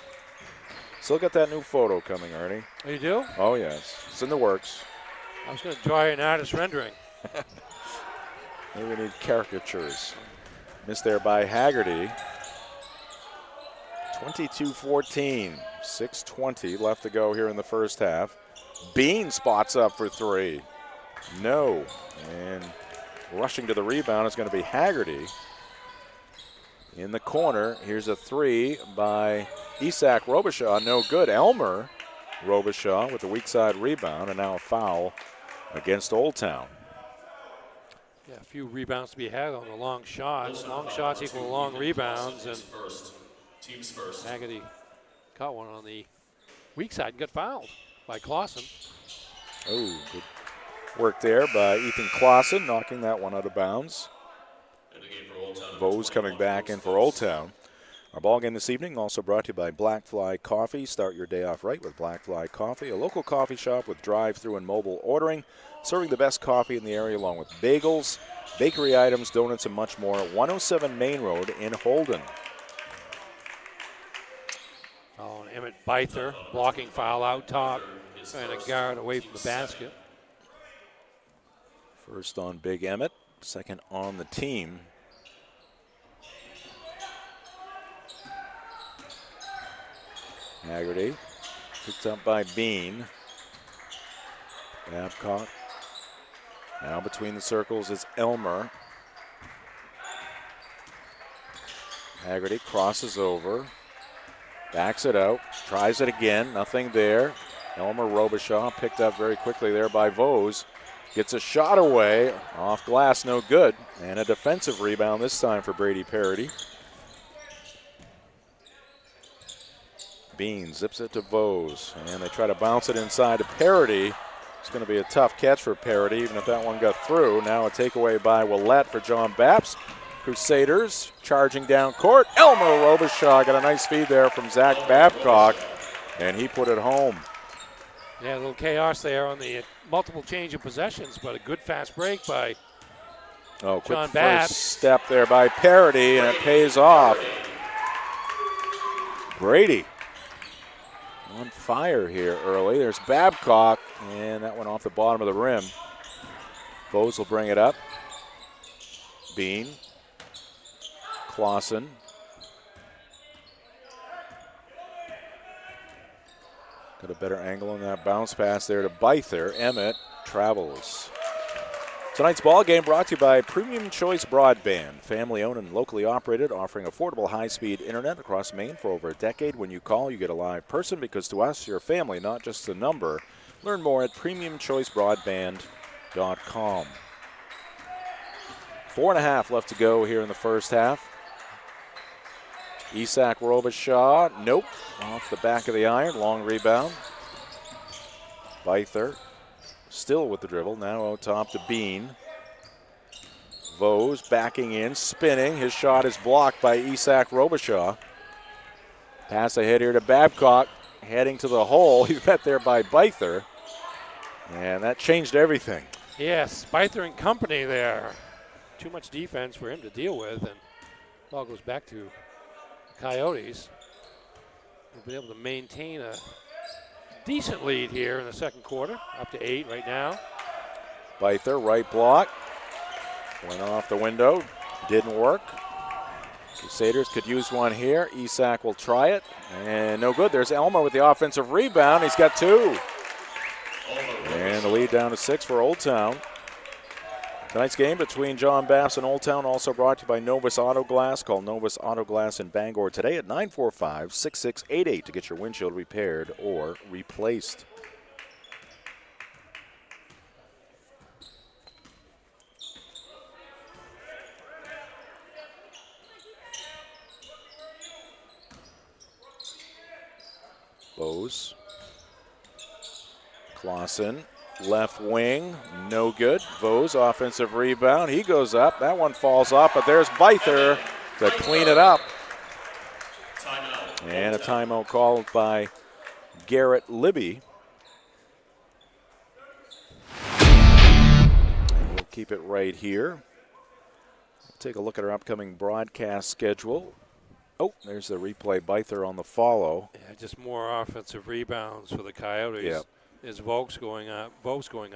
Still got that new photo coming, Ernie. Oh, you do? Oh, yes. It's in the works. I was going to draw an artist rendering. Maybe we need caricatures. Missed there by Haggerty. 22-14. 6:20 left to go here in the first half. Bean spots up for 3. No. And rushing to the rebound is going to be Haggerty. In the corner, here's a 3 by Isak Robichaud. No good. Elmer Robichaud with the weak side rebound, and now a foul against Old Town. A few rebounds to be had on the long shots. Long shots equal long rebounds, and Teams first. Haggerty caught one on the weak side and got fouled by Clausen. Oh, good work there by Ethan Clausen, knocking that one out of bounds. Vose coming back in for Old Town. Our ball game this evening also brought to you by Black Fly Coffee. Start your day off right with Black Fly Coffee, a local coffee shop with drive-through and mobile ordering, serving the best coffee in the area along with bagels, bakery items, donuts, and much more at 107 Main Road in Holden. Oh, and Emmett Byther, blocking foul out top, trying to guard away from the basket. First on Big Emmett, second on the team. Haggerty, picked up by Bean. Babcock. Now between the circles is Elmer. Haggerty crosses over, backs it out, tries it again, nothing there. Elmer Robichaud picked up very quickly there by Vose. Gets a shot away, off glass, no good. And a defensive rebound this time for Brady Parody. Bean zips it to Vose, and they try to bounce it inside to Parody. It's going to be a tough catch for Parody, even if that one got through. Now a takeaway by Willette for John Bapst. Crusaders charging down court. Elmer Robichaud got a nice feed there from Zach Babcock, and he put it home. Yeah, a little chaos there on the multiple change of possessions, but a good fast break by John Bapst. First step there by Parody, and it pays off. Brady on fire here early. There's Babcock, and that went off the bottom of the rim. Vose will bring it up. Bean. Clausen. Got a better angle on that bounce pass there to Byther. Emmett travels. Tonight's ball game brought to you by Premium Choice Broadband, family owned and locally operated, offering affordable high-speed internet across Maine for over a decade. When you call, you get a live person, because to us, you're a family, not just a number. Learn more at premiumchoicebroadband.com. 4.5 left to go here in the first half. Isak Robichaud, nope, off the back of the iron, long rebound. Byther still with the dribble, now out top to Bean. Vose backing in, spinning. His shot is blocked by Isak Robichaud. Pass ahead here to Babcock, heading to the hole. He's met there by Byther, and that changed everything. Yes, Byther and company there. Too much defense for him to deal with, and ball goes back to Coyotes. They've been able to maintain a decent lead here in the second quarter, up to 8 right now. Byther, right block. Went off the window, didn't work. Crusaders could use one here. Isak will try it, and no good. There's Elmer with the offensive rebound. He's got 2. And the lead down to 6 for Old Town. Tonight's game between John Bapst and Old Town also brought to you by Novus Auto Glass. Call Novus Auto Glass in Bangor today at 945-6688 to get your windshield repaired or replaced. Bose. Clausen. Left wing, no good. Vose, offensive rebound. He goes up. That one falls off, but there's Byther to clean it up. And a timeout called by Garrett Libby. And we'll keep it right here. Take a look at our upcoming broadcast schedule. Oh, there's the replay. Byther on the follow. Yeah, just more offensive rebounds for the Coyotes. Yep. There's Vose going up,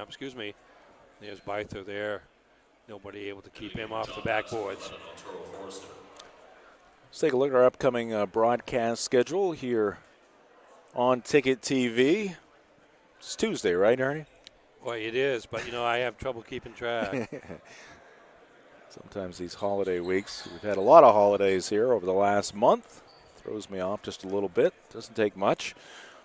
excuse me. There's Byther there. Nobody able to keep him off the backboards. Let's take a look at our upcoming broadcast schedule here on Ticket TV. It's Tuesday, right, Ernie? Well, it is, but, I have trouble keeping track. Sometimes these holiday weeks, we've had a lot of holidays here over the last month. Throws me off just a little bit. Doesn't take much.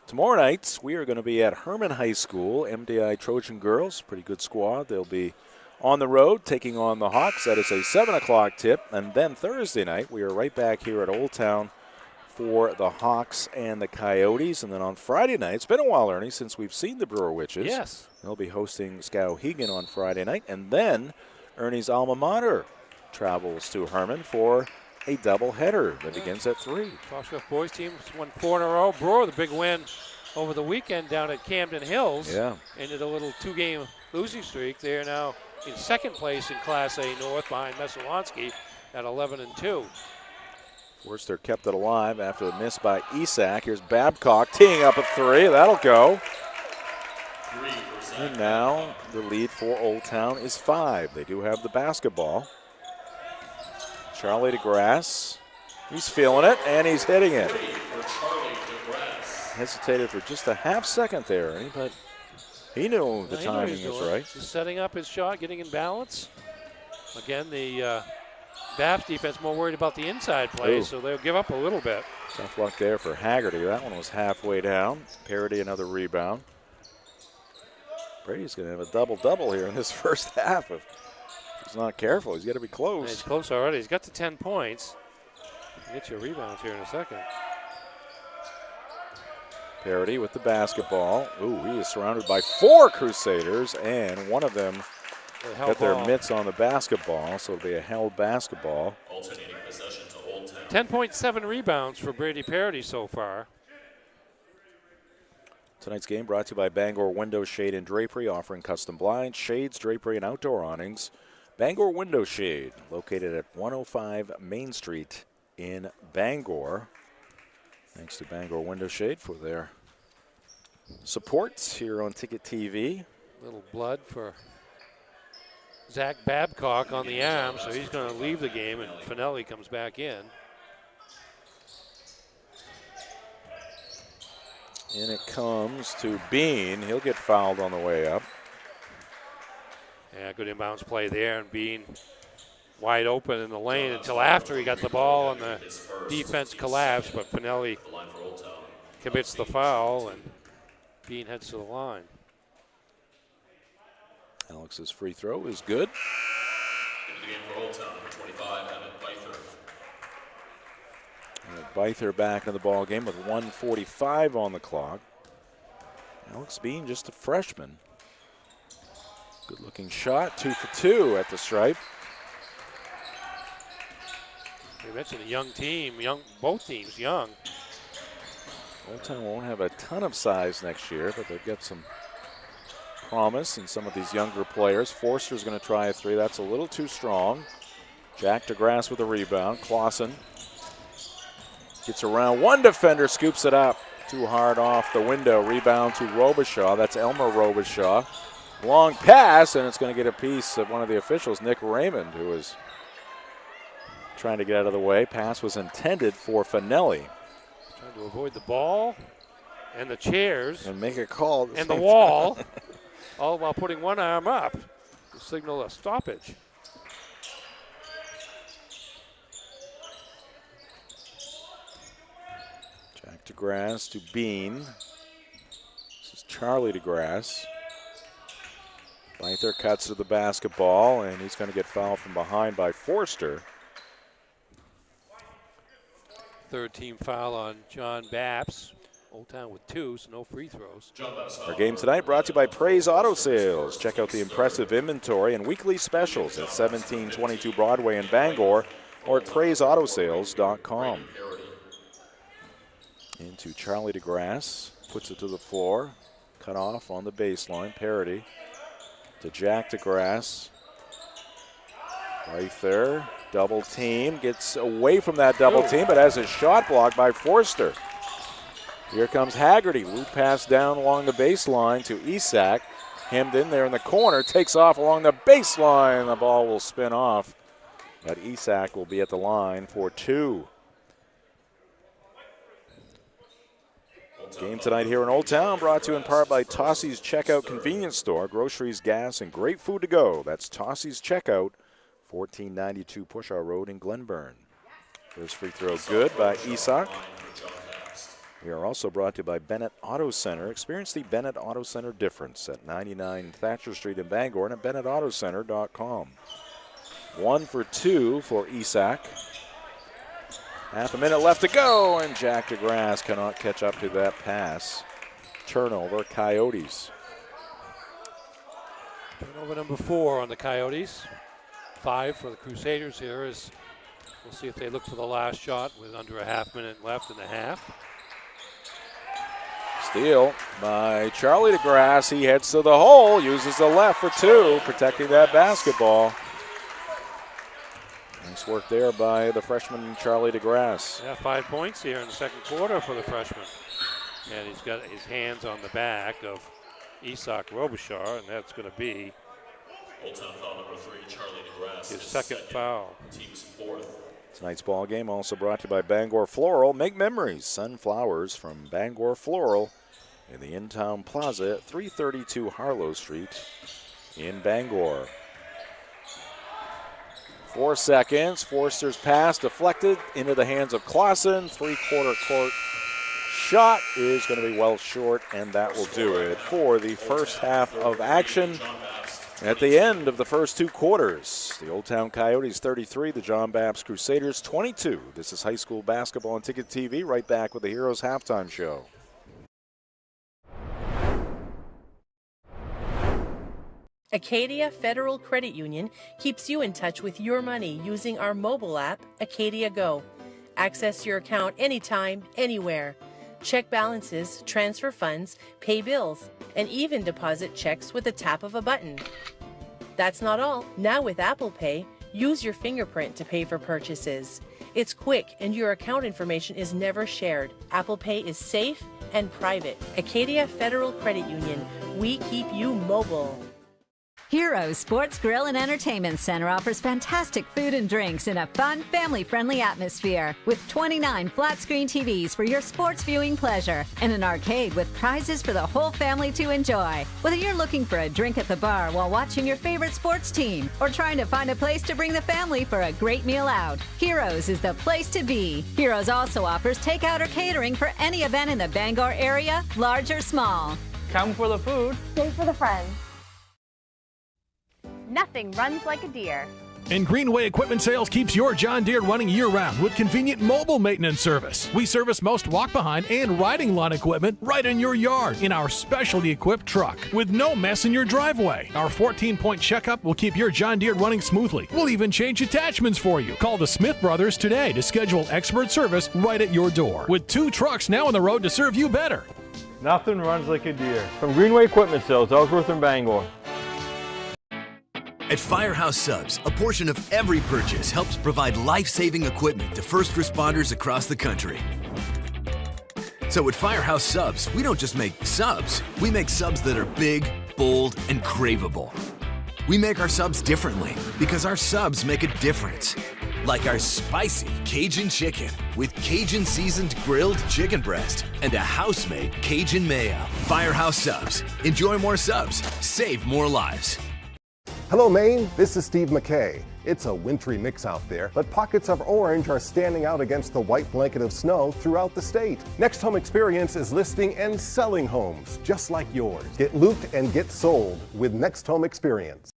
Tomorrow night, we are going to be at Herman High School, MDI Trojan Girls. Pretty good squad. They'll be on the road, taking on the Hawks. That is a 7 o'clock tip. And then Thursday night, we are right back here at Old Town for the Hawks and the Coyotes. And then on Friday night, it's been a while, Ernie, since we've seen the Brewer Witches. Yes. They'll be hosting Skowhegan on Friday night. And then Ernie's alma mater travels to Herman for a doubleheader that begins at 3. Foxcroft boys team won 4 in a row. Brewer, the big win over the weekend down at Camden Hills. Yeah. Ended a little 2-game losing streak. They are now in second place in Class A North behind Messalonsky at 11-2. Worcester kept it alive after the miss by Isak. Here's Babcock teeing up at 3. That'll go. And now the lead for Old Town is 5. They do have the basketball. Charlie DeGrasse, he's feeling it, and he's hitting it. Hesitated for just a half second there, Ernie, but he knew the timing was right. Just setting up his shot, getting in balance. Again, the Bapst defense more worried about the inside play, so they'll give up a little bit. Tough luck there for Haggerty. That one was halfway down. Parody, another rebound. Brady's going to have a double-double here in this first half. If he's not careful, he's got to be close. He's close already. He's got to 10 points. He'll get you rebounds here in a second. Parody with the basketball. Ooh, he is surrounded by 4 Crusaders, and one of them got their mitts on the basketball, so it'll be a held basketball. Alternating possession to Old Town. 10.7 rebounds for Brady Parody so far. Tonight's game brought to you by Bangor Window Shade and Drapery, offering custom blinds, shades, drapery, and outdoor awnings. Bangor Window Shade, located at 105 Main Street in Bangor. Thanks to Bangor Window Shade for their support here on Ticket TV. Little blood for Zach Babcock on the arm, so he's going to leave the game, and Finelli comes back in. And it comes to Bean. He'll get fouled on the way up. Yeah, good inbounds play there, and Bean wide open in the lane until after he got the ball and the defense collapsed, but Finelli commits the foul, and Bean heads to the line. Alex's free throw is good. Into the game for Old Town, number 25, Emmett Byther. Byther back in the ball game with 1:45 on the clock. Alex Bean, just a freshman. Good looking shot, 2 for 2 at the stripe. You mentioned a young team, both teams young. Old Town won't have a ton of size next year, but they've got some promise in some of these younger players. Forster's going to try a 3. That's a little too strong. Jack DeGrasse with a rebound. Clausen gets around. One defender scoops it up. Too hard off the window. Rebound to Robichaud. That's Elmer Robichaud. Long pass, and it's going to get a piece of one of the officials, Nick Raymond, who was trying to get out of the way. Pass was intended for Finelli. Trying to avoid the ball and the chairs. And make a call. And the wall, all while putting one arm up to signal a stoppage. Jack DeGrasse to Bean. This is Charlie DeGrasse. Byther cuts to the basketball, and he's going to get fouled from behind by Forster. Third team foul on John Bapst. Old Town with 2, so no free throws. Our game tonight brought to you by Praise Auto Sales. Check out the impressive inventory and weekly specials at 1722 Broadway in Bangor or at praiseautosales.com. Into Charlie DeGrasse, puts it to the floor, cut off on the baseline. Parody to Jack DeGrasse. Right there, double team, gets away from that double team, but has a shot blocked by Forster. Here comes Haggerty, loop pass down along the baseline to Isak. Hemmed in there in the corner, takes off along the baseline. The ball will spin off, but Isak will be at the line for 2. Game tonight here in Old Town brought to you in part by Tossie's Checkout Convenience Store. Groceries, gas, and great food to go. That's Tossie's Checkout, 1492 Pushaw Road in Glenburn. First free throw good by Isak. We are also brought to you by Bennett Auto Center. Experience the Bennett Auto Center difference at 99 Thatcher Street in Bangor and at BennettAutoCenter.com. 1 for 2 for Isak. Half a minute left to go, and Jack DeGrasse cannot catch up to that pass. Turnover, Coyotes. Turnover number 4 on the Coyotes. 5 for the Crusaders here as we'll see if they look for the last shot with under a half minute left in the half. Steal by Charlie DeGrasse. He heads to the hole, uses the left for 2, protecting that basketball. Nice work there by the freshman Charlie DeGrasse. Yeah, 5 points here in the second quarter for the freshman. And he's got his hands on the back of Isak Robichar, and that's going to be Old Town foul number 3, Charlie DeGrasse. his second foul. Team's 4th. Tonight's ball game also brought to you by Bangor Floral. Make memories. Sunflowers from Bangor Floral in the In-Town Plaza at 332 Harlow Street in Bangor. 4 seconds. Forster's pass deflected into the hands of Clausen. Three-quarter court shot is going to be well short, and that will do it for the first half of action. At the end of the first 2 quarters, the Old Town Coyotes 33, the John Bapst Crusaders 22. This is high school basketball on Ticket TV. Right back with the Heroes halftime show. Acadia Federal Credit Union keeps you in touch with your money using our mobile app, Acadia Go. Access your account anytime, anywhere. Check balances, transfer funds, pay bills, and even deposit checks with the tap of a button. That's not all. Now with Apple Pay, use your fingerprint to pay for purchases. It's quick and your account information is never shared. Apple Pay is safe and private. Acadia Federal Credit Union. We keep you mobile. Heroes Sports Grill and Entertainment Center offers fantastic food and drinks in a fun, family-friendly atmosphere with 29 flat-screen TVs for your sports viewing pleasure and an arcade with prizes for the whole family to enjoy. Whether you're looking for a drink at the bar while watching your favorite sports team or trying to find a place to bring the family for a great meal out, Heroes is the place to be. Heroes also offers takeout or catering for any event in the Bangor area, large or small. Come for the food. Stay for the friends. Nothing runs like a deer. And Greenway Equipment Sales keeps your John Deere running year-round with convenient mobile maintenance service. We service most walk-behind and riding lawn equipment right in your yard in our specialty-equipped truck with no mess in your driveway. Our 14-point checkup will keep your John Deere running smoothly. We'll even change attachments for you. Call the Smith Brothers today to schedule expert service right at your door. With 2 trucks now on the road to serve you better. Nothing runs like a deer. From Greenway Equipment Sales, Ellsworth and Bangor. At Firehouse Subs, a portion of every purchase helps provide life-saving equipment to first responders across the country. So at Firehouse Subs, we don't just make subs, we make subs that are big, bold, and craveable. We make our subs differently because our subs make a difference. Like our spicy Cajun chicken with Cajun seasoned grilled chicken breast and a house-made Cajun mayo. Firehouse Subs. Enjoy more subs, save more lives. Hello, Maine. This is Steve McKay. It's a wintry mix out there, but pockets of orange are standing out against the white blanket of snow throughout the state. Next Home Experience is listing and selling homes just like yours. Get looped and get sold with Next Home Experience.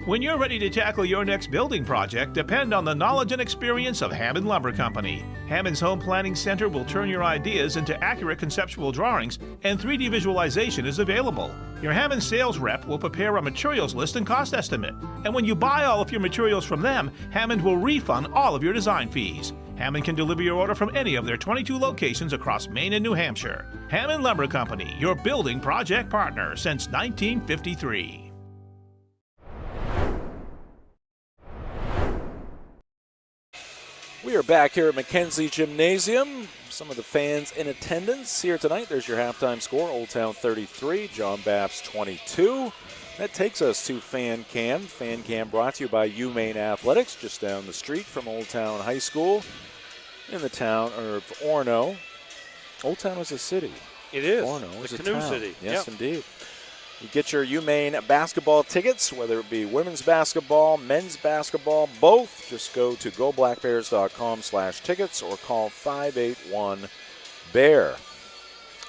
When you're ready to tackle your next building project, depend on the knowledge and experience of Hammond Lumber Company. Hammond's Home Planning Center will turn your ideas into accurate conceptual drawings, and 3D visualization is available. Your Hammond sales rep will prepare a materials list and cost estimate. And when you buy all of your materials from them, Hammond will refund all of your design fees. Hammond can deliver your order from any of their 22 locations across Maine and New Hampshire. Hammond Lumber Company, your building project partner since 1953. We are back here at Mackenzie Gymnasium. Some of the fans in attendance here tonight. There's your halftime score. Old Town 33, John Bapst 22. That takes us to Fan Cam. Fan Cam brought to you by UMaine Athletics, just down the street from Old Town High School in the town of Orono. Old Town is a city. It is. Orono is the a canoe town. city. Yes, Yep. indeed. You get your UMaine basketball tickets, whether it be women's basketball, men's basketball, both. Just go to goblackbears.com/tickets or call 581-BEAR.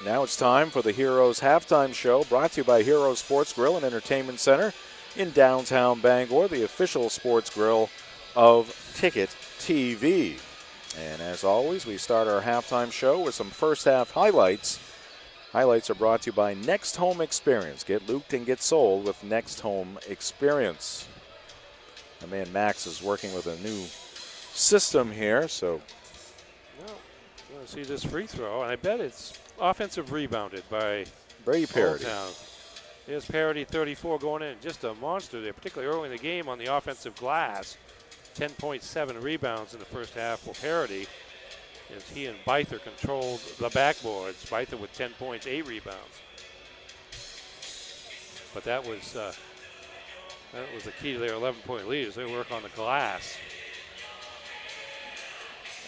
Now it's time for the Heroes Halftime Show, brought to you by Heroes Sports Grill and Entertainment Center in downtown Bangor, the official sports grill of Ticket TV. And as always, we start our halftime show with some first half highlights. Highlights are brought to you by Next Home Experience. Get looped and get sold with Next Home Experience. My man Max is working with a new system here, so. Well, you want to see this free throw, and I bet it's offensive rebounded by Brady Parody. Here's Parody, 34, going in. Just a monster there, particularly early in the game on the offensive glass. 10.7 rebounds in the first half for Parody, as he and Byther controlled the backboards. Byther with 10 points, 8 rebounds. But that was the key to their 11-point lead as they work on the glass.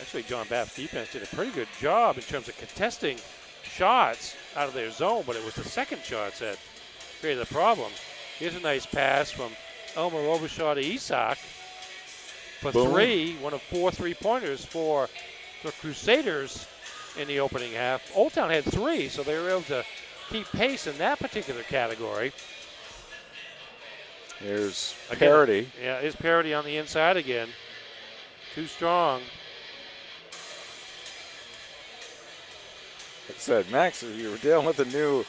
Actually, John Bapst defense did a pretty good job in terms of contesting shots out of their zone, but it was the second shots that created the problem. Here's a nice pass from Elmer Robichaud to Isak for Boom. 3, one of 4 3-pointers for the Crusaders in the opening half. Old Town had 3, so they were able to keep pace in that particular category. Here's Parody. Yeah, here's Parody on the inside again. Too strong. Like I said, Max, you were dealing with a new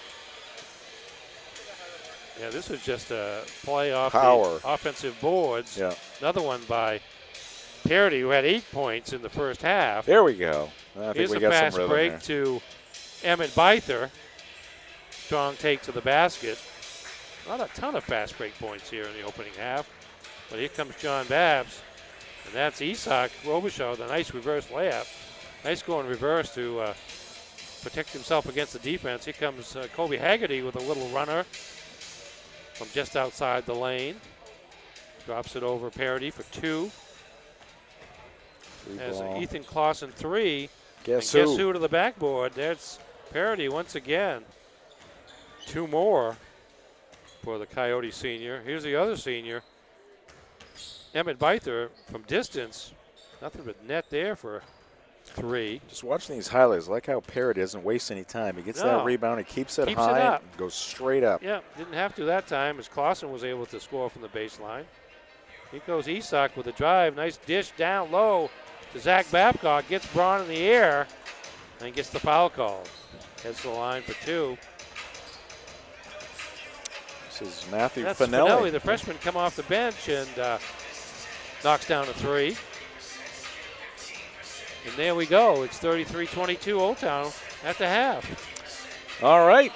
Yeah, this was just a play off power. The offensive boards. Yeah. Another one by Parody, who had 8 points in the first half. There we go. I think Here's we a got fast some rhythm break there. to Emmett Byther. Strong take to the basket. Not a ton of fast break points here in the opening half. But here comes John Bapst. And that's Isak Robichaud, the nice reverse layup. Nice going reverse to protect himself against the defense. Here comes Kobe Haggerty with a little runner from just outside the lane. Drops it over Parody for 2. As Ethan Clausen 3. Guess who to the backboard? That's Parody once again. 2 more for the Coyote senior. Here's the other senior, Emmett Byther from distance. Nothing but net there for 3. Just watching these highlights, I like how Parody doesn't waste any time. He gets that rebound, he keeps it high, and goes straight up. Yeah, didn't have to that time as Clausen was able to score from the baseline. Here goes Isak with a drive. Nice dish down low to Zach Babcock. Gets Braun in the air and gets the foul call. Heads to the line for 2. This is Matthew That's Finelli. The freshman, come off the bench and knocks down a 3. And there we go. It's 33-22 Old Town at the half. All right.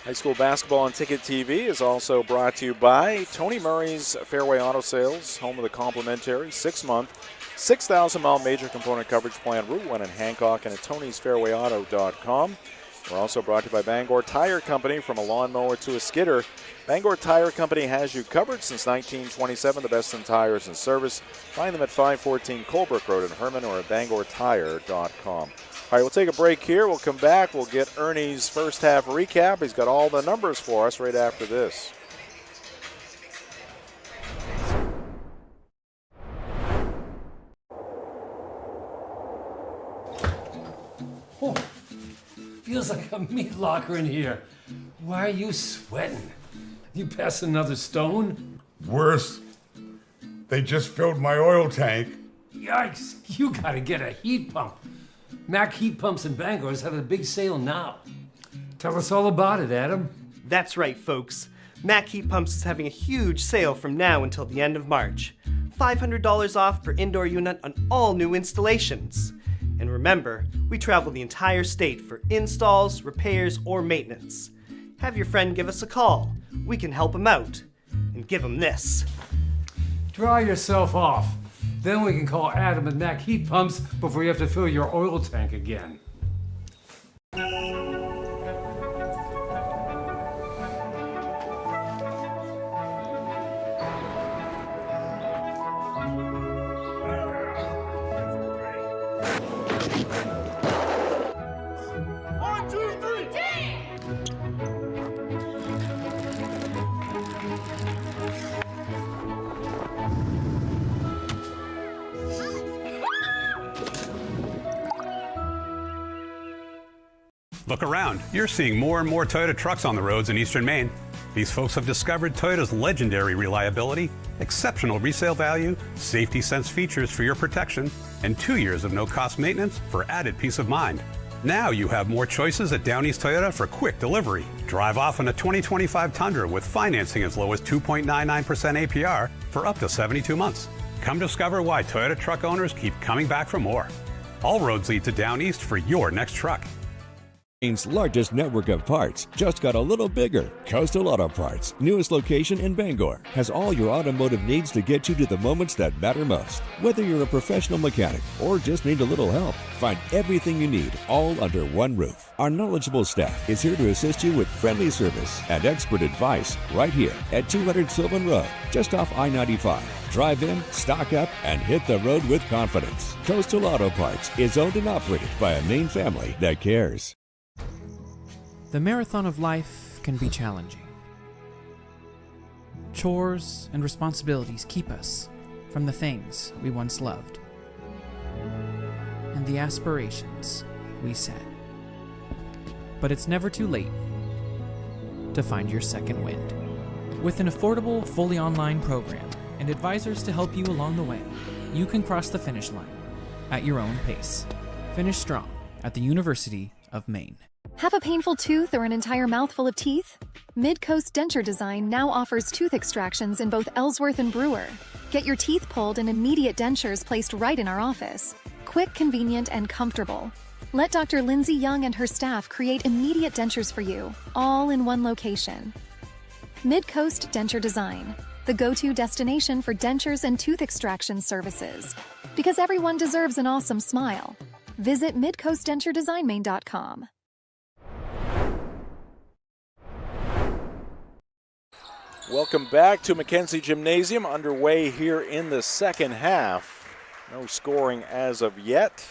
High school basketball on Ticket TV is also brought to you by Tony Murray's Fairway Auto Sales, home of the complimentary 6-month, 6,000-mile major component coverage plan, Route 1 in Hancock, and at Tony'sFairwayAuto.com. We're also brought to you by Bangor Tire Company. From a lawnmower to a skidder, Bangor Tire Company has you covered since 1927, the best in tires and service. Find them at 514 Colebrook Road in Herman or at BangorTire.com. All right, we'll take a break here. We'll come back. We'll get Ernie's first half recap. He's got all the numbers for us right after this. Oh, feels like a meat locker in here. Why are you sweating? You pass another stone? Worse. They just filled my oil tank. Yikes, you gotta get a heat pump. Mac Heat Pumps in Bangor is having a big sale now. Tell us all about it, Adam. That's right, folks. Mac Heat Pumps is having a huge sale from now until the end of March. $500 off per indoor unit on all new installations. And remember, we travel the entire state for installs, repairs, or maintenance. Have your friend give us a call. We can help him out. And give him this. Dry yourself off. Then we can call Adam and Mac Heat Pumps before you have to fill your oil tank again. Look around. You're seeing more and more Toyota trucks on the roads in eastern Maine. These folks have discovered Toyota's legendary reliability, exceptional resale value, safety sense features for your protection, and 2 years of no-cost maintenance for added peace of mind. Now you have more choices at Down East Toyota for quick delivery. Drive off in a 2025 Tundra with financing as low as 2.99% APR for up to 72 months. Come discover why Toyota truck owners keep coming back for more. All roads lead to Down East for your next truck. Maine's largest network of parts just got a little bigger. Coastal Auto Parts, newest location in Bangor, has all your automotive needs to get you to the moments that matter most. Whether you're a professional mechanic or just need a little help, find everything you need all under one roof. Our knowledgeable staff is here to assist you with friendly service and expert advice right here at 200 Sylvan Road, just off I-95. Drive in, stock up, and hit the road with confidence. Coastal Auto Parts is owned and operated by a Maine family that cares. The marathon of life can be challenging. Chores and responsibilities keep us from the things we once loved and the aspirations we set. But it's never too late to find your second wind. With an affordable, fully online program and advisors to help you along the way, you can cross the finish line at your own pace. Finish strong at the University of Maine. Have a painful tooth or an entire mouthful of teeth? Mid-Coast Denture Design now offers tooth extractions in both Ellsworth and Brewer. Get your teeth pulled and immediate dentures placed right in our office. Quick, convenient, and comfortable. Let Dr. Lindsay Young and her staff create immediate dentures for you, all in one location. Mid-Coast Denture Design, the go-to destination for dentures and tooth extraction services. Because everyone deserves an awesome smile. Visit midcoastdenturedesignmaine.com. Welcome back to Mackenzie Gymnasium, underway here in the second half. No scoring as of yet.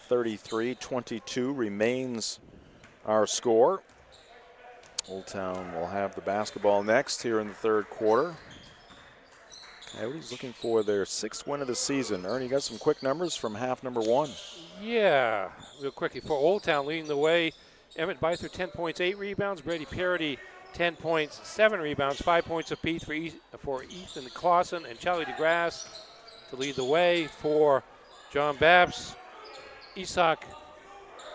33-22 remains our score. Old Town will have the basketball next here in the third quarter. Coyotes looking for their 6th win of the season. Ernie, you got some quick numbers from half number 1. Yeah, real quickly for Old Town leading the way. Emmett Byther 10 points, 8 rebounds. Brady Parody 10 points, 7 rebounds, 5 points apiece for Ethan Clausen and Charlie DeGrasse to lead the way. For John Bapst, Isak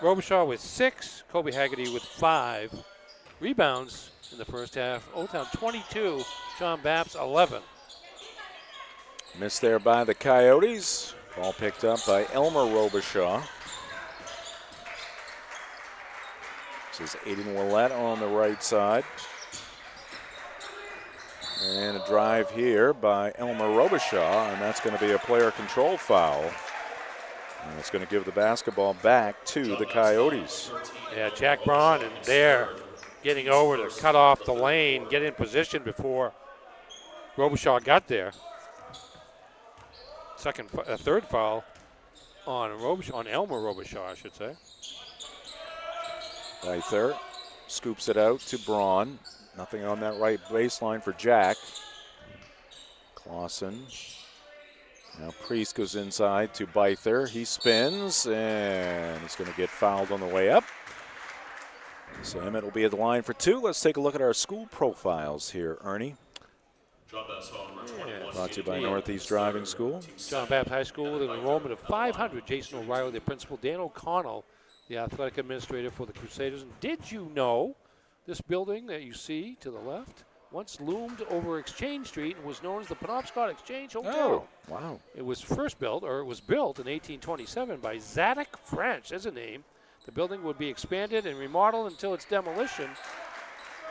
Robichaud with 6, Kobe Haggerty with 5 rebounds in the first half. Old Town 22, John Bapst 11. Missed there by the Coyotes. Ball picked up by Elmer Robichaud. This is Aiden Willett on the right side. And a drive here by Elmer Robichaud, and that's going to be a player control foul. And it's going to give the basketball back to the Coyotes. Yeah, Jack Braun and there getting over to cut off the lane, get in position before Robichaud got there. Third foul on Elmer Robichaud, I should say. Byther scoops it out to Braun. Nothing on that right baseline for Jack. Clausen. Now Priest goes inside to Byther. He spins, and he's going to get fouled on the way up. So Emmett will be at the line for 2. Let's take a look at our school profiles here, Ernie. Brought to you by Northeast Driving School. John Bapst High School with an enrollment of 500. Jason O'Reilly, the principal. Dan O'Connell, the athletic administrator for the Crusaders. And did you know this building that you see to the left once loomed over Exchange Street and was known as the Penobscot Exchange Hotel? Oh, wow. It was built in 1827 by Zadok French. There's a name. The building would be expanded and remodeled until its demolition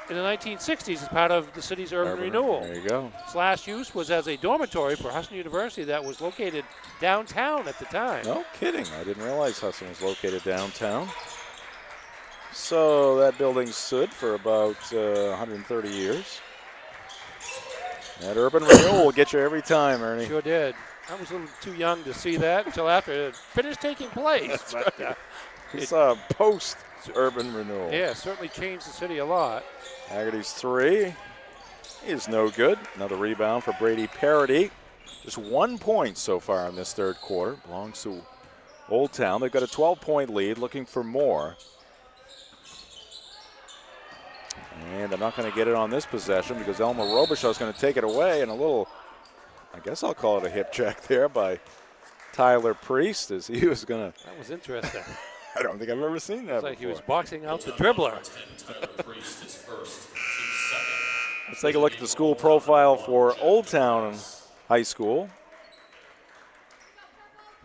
in the 1960s as part of the city's urban renewal. There you go. Its last use was as a dormitory for Husson University that was located downtown at the time. No kidding. I didn't realize Husson was located downtown. So that building stood for about 130 years. That urban renewal will get you every time, Ernie. Sure did. I was a little too young to see that until after it finished taking place. But, it's a post-urban renewal. Yeah, certainly changed the city a lot. Haggerty's 3 is no good. Another rebound for Brady Parody. Just 1 point so far in this third quarter. Belongs to Old Town. They've got a 12-point lead, looking for more. And they're not going to get it on this possession because Elmer Robichaud is going to take it away, and a little, I guess I'll call it a hip check there by Tyler Priest as he was going to. That was interesting. I don't think I've ever seen that before. It's like he was boxing out the dribbler. Let's take a look at the school profile for Old Town High School.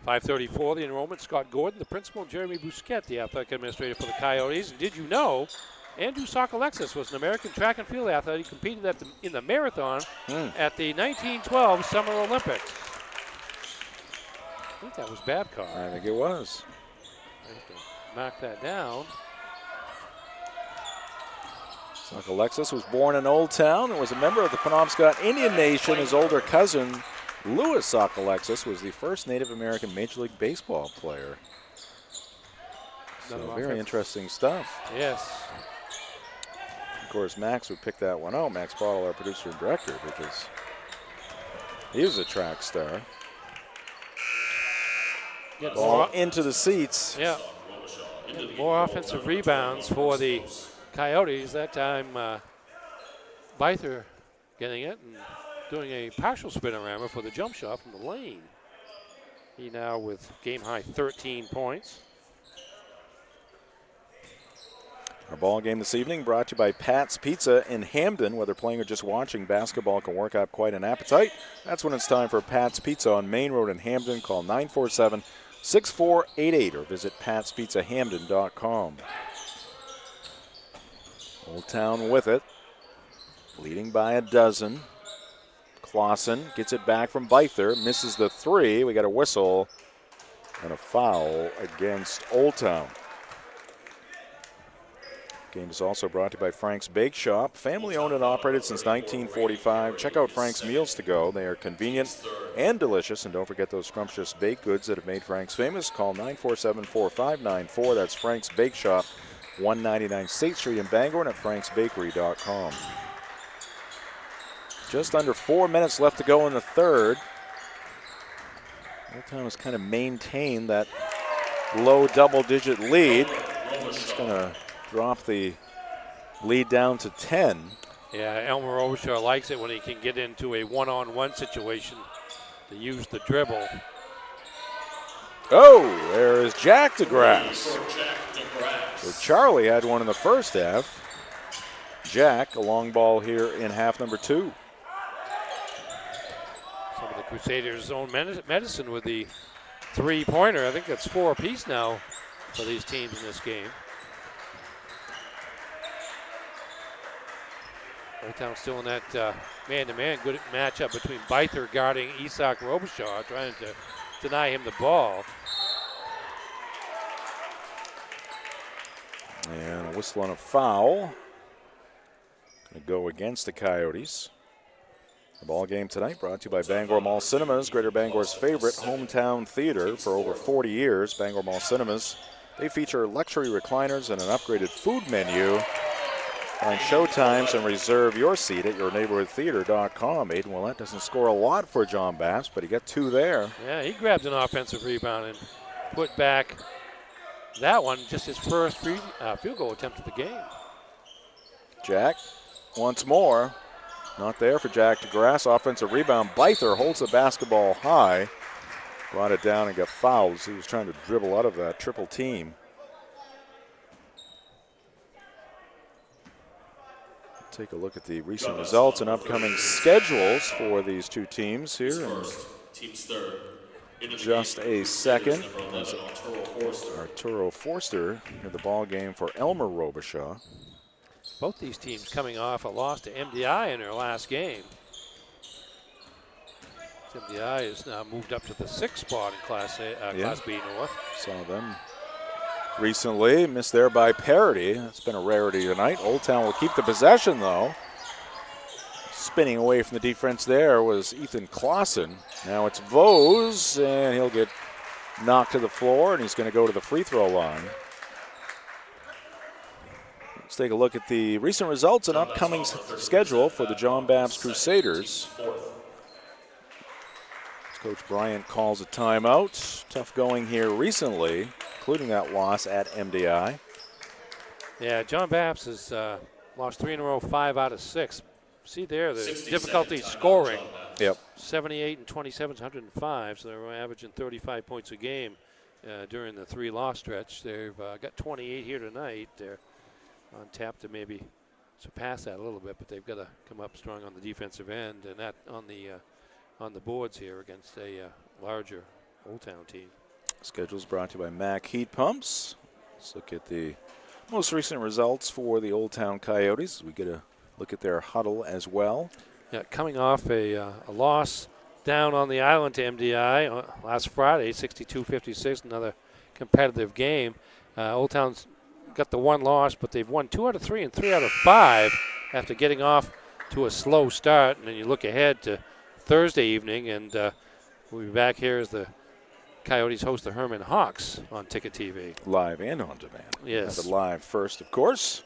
534, the enrollment, Scott Gordon, the principal, and Jeremy Bousquet, the athletic administrator for the Coyotes. And did you know Andrew Sokolexis was an American track and field athlete. He competed in the marathon at the 1912 Summer Olympics. I think that was Babcock. I think it was. I have to mark that down. Sokolexis was born in Old Town and was a member of the Penobscot Indian Nation. His older cousin, Louis Sokolexis, was the first Native American Major League Baseball player. So very interesting stuff. Yes. Of course, Max would pick that one out. Max Bottle, our producer and director, because he was a track star. Ball into the seats. Yeah. More offensive rebounds for the Coyotes. That time, Byther getting it and doing a partial spinorama for the jump shot from the lane. He now with game-high 13 points. Our ball game this evening brought to you by Pat's Pizza in Hamden. Whether playing or just watching, basketball can work up quite an appetite. That's when it's time for Pat's Pizza on Main Road in Hamden. Call 947-6488 or visit patspizzahamden.com. Old Town with it, leading by a dozen. Clausen gets it back from Byther, misses the three. We got a whistle and a foul against Old Town. Game is also brought to you by Frank's Bake Shop. Family owned and operated since 1945. Check out Frank's Meals to Go. They are convenient and delicious. And don't forget those scrumptious baked goods that have made Frank's famous. Call 947-4594. That's Frank's Bake Shop, 199 State Street in Bangor, and at franksbakery.com. Just under 4 minutes left to go in the third. Old Town has kind of maintained that low double-digit lead. It's going to drop the lead down to 10. Yeah, Elmer Overshaw likes it when he can get into a one-on-one situation to use the dribble. Oh, there is Jack DeGrasse. So Charlie had one in the first half. Jack, a long ball here in half number 2. Some of the Crusaders' own medicine with the three-pointer. I think that's 4 apiece now for these teams in this game. Old Town still in that man-to-man good matchup between Byther guarding Isak Robichaud, trying to deny him the ball. And a whistle on a foul. Going to go against the Coyotes. The ball game tonight brought to you by Bangor Mall Cinemas, Greater Bangor's favorite hometown theater for over 40 years. Bangor Mall Cinemas, they feature luxury recliners and an upgraded food menu. Find showtimes and reserve your seat at yourneighborhoodtheater.com. Aiden Willett doesn't score a lot for John Bapst, but he got 2 there. Yeah, he grabbed an offensive rebound and put back that one, just his first field goal attempt of the game. Jack once more. Not there for Jack DeGrasse. Offensive rebound. Byther holds the basketball high. Brought it down and got fouled. He was trying to dribble out of that triple team. Take a look at the recent results and upcoming schedules for these two teams here. Team's third. Just a second. Arturo Forster in the ball game for Elmer Robichaud. Both these teams coming off a loss to MDI in their last game. MDI has now moved up to the 6th spot in Class B North. Saw them recently, missed there by parity. That's been a rarity tonight. Old Town will keep the possession, though. Spinning away from the defense there was Ethan Clausen. Now it's Vose, and he'll get knocked to the floor, and he's going to go to the free throw line. Let's take a look at the recent results and upcoming schedule for the John Bapst Crusaders. Coach Bryant calls a timeout. Tough going here recently, including that loss at MDI. Yeah, John Bapst has lost 3 in a row, 5 out of 6. See there, the difficulty scoring. Yep. 78 and 27 is 105, so they're averaging 35 points a game during the 3-loss stretch. They've got 28 here tonight. They're on tap to maybe surpass that a little bit, but they've got to come up strong on the defensive end, and that on the boards here against a larger Old Town team. Schedule's brought to you by Mack Heat Pumps. Let's look at the most recent results for the Old Town Coyotes. We get a look at their huddle as well. Yeah, coming off a loss down on the island to MDI last Friday, 62-56, another competitive game. Old Town's got the 1 loss, but they've won 2 out of 3 and 3 out of 5 after getting off to a slow start. And then you look ahead to Thursday evening, and we'll be back here as the Coyotes host the Herman Hawks on Ticket TV. Live and on demand. Yes. But live first, of course.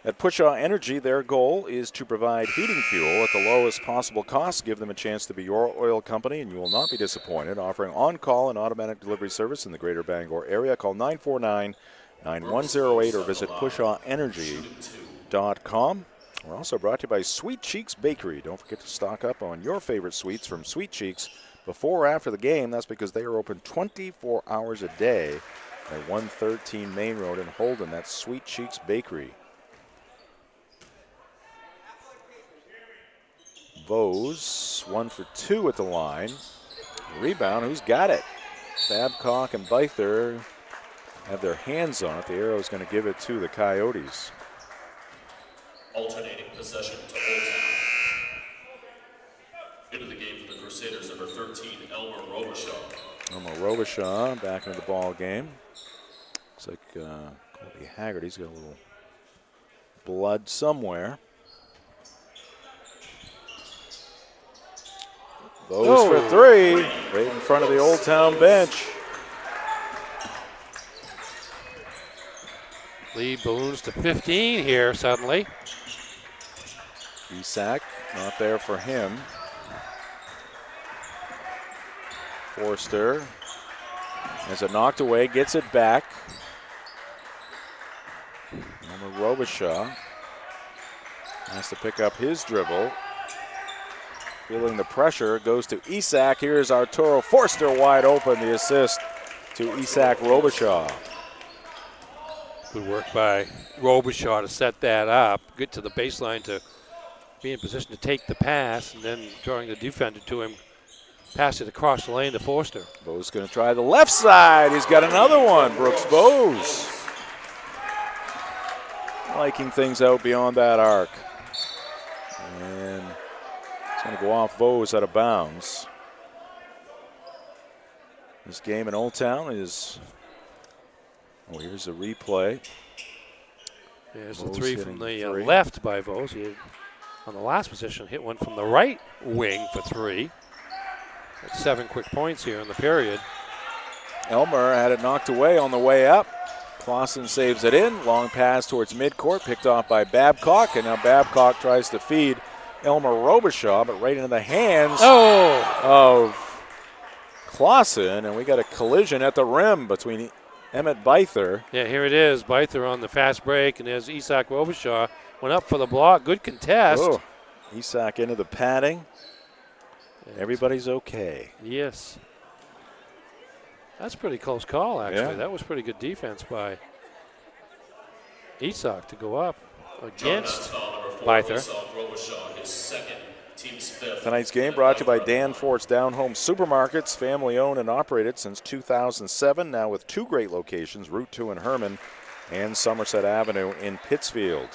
At Pushaw Energy, their goal is to provide heating fuel at the lowest possible cost. Give them a chance to be your oil company, and you will not be disappointed. Offering on-call and automatic delivery service in the greater Bangor area. Call 949-9108 or visit pushawenergy.com. We're also brought to you by Sweet Cheeks Bakery. Don't forget to stock up on your favorite sweets from Sweet Cheeks before or after the game. That's because they are open 24 hours a day at 113 Main Road in Holden. That's Sweet Cheeks Bakery. Vose, 1 for 2 at the line. Rebound, who's got it? Babcock and Byther have their hands on it. The arrow is going to give it to the Coyotes. Alternating possession to Old Town. Into the game for the Crusaders, number 13, Elmer Robichaud. Elmer Robichaud back into the ball game. Looks like Colby Haggerty's got a little blood somewhere. Those for 3, right in front of the Old Town bench. Lead balloons to 15 here suddenly. Isak, not there for him. Forster has it knocked away, gets it back. Elmer Robichaud has to pick up his dribble. Feeling the pressure, goes to Isak. Here's Arturo Forster wide open, the assist to Isak Robichaud. Good work by Robichaud to set that up, get to the baseline to be in position to take the pass, and then drawing the defender to him, pass it across the lane to Forster. Bose going to try the left side. He's got another one, Brooks Bose. Liking things out beyond that arc. And it's going to go off Bose out of bounds. This game in Old Town is, oh, here's a replay. There's the 3 from the left by Bose. He had, on the last position, hit one from the right wing for 3. That's 7 quick points here in the period. Elmer had it knocked away on the way up. Clausen saves it in. Long pass towards midcourt, picked off by Babcock, and now Babcock tries to feed Elmer Robichaud, but right into the hands of Clausen, and we got a collision at the rim between Emmett Byther. Yeah, here it is. Byther on the fast break, and there's Isak Robichaud. Went up for the block. Good contest. Oh, Isak into the padding. Everybody's okay. Yes. That's a pretty close call, actually. Yeah. That was pretty good defense by Isak to go up against Byther. Tonight's game brought to you by Dan Fort's Down Home Supermarkets, family owned and operated since 2007, now with 2 great locations, Route 2 in Herman and Somerset Avenue in Pittsfield.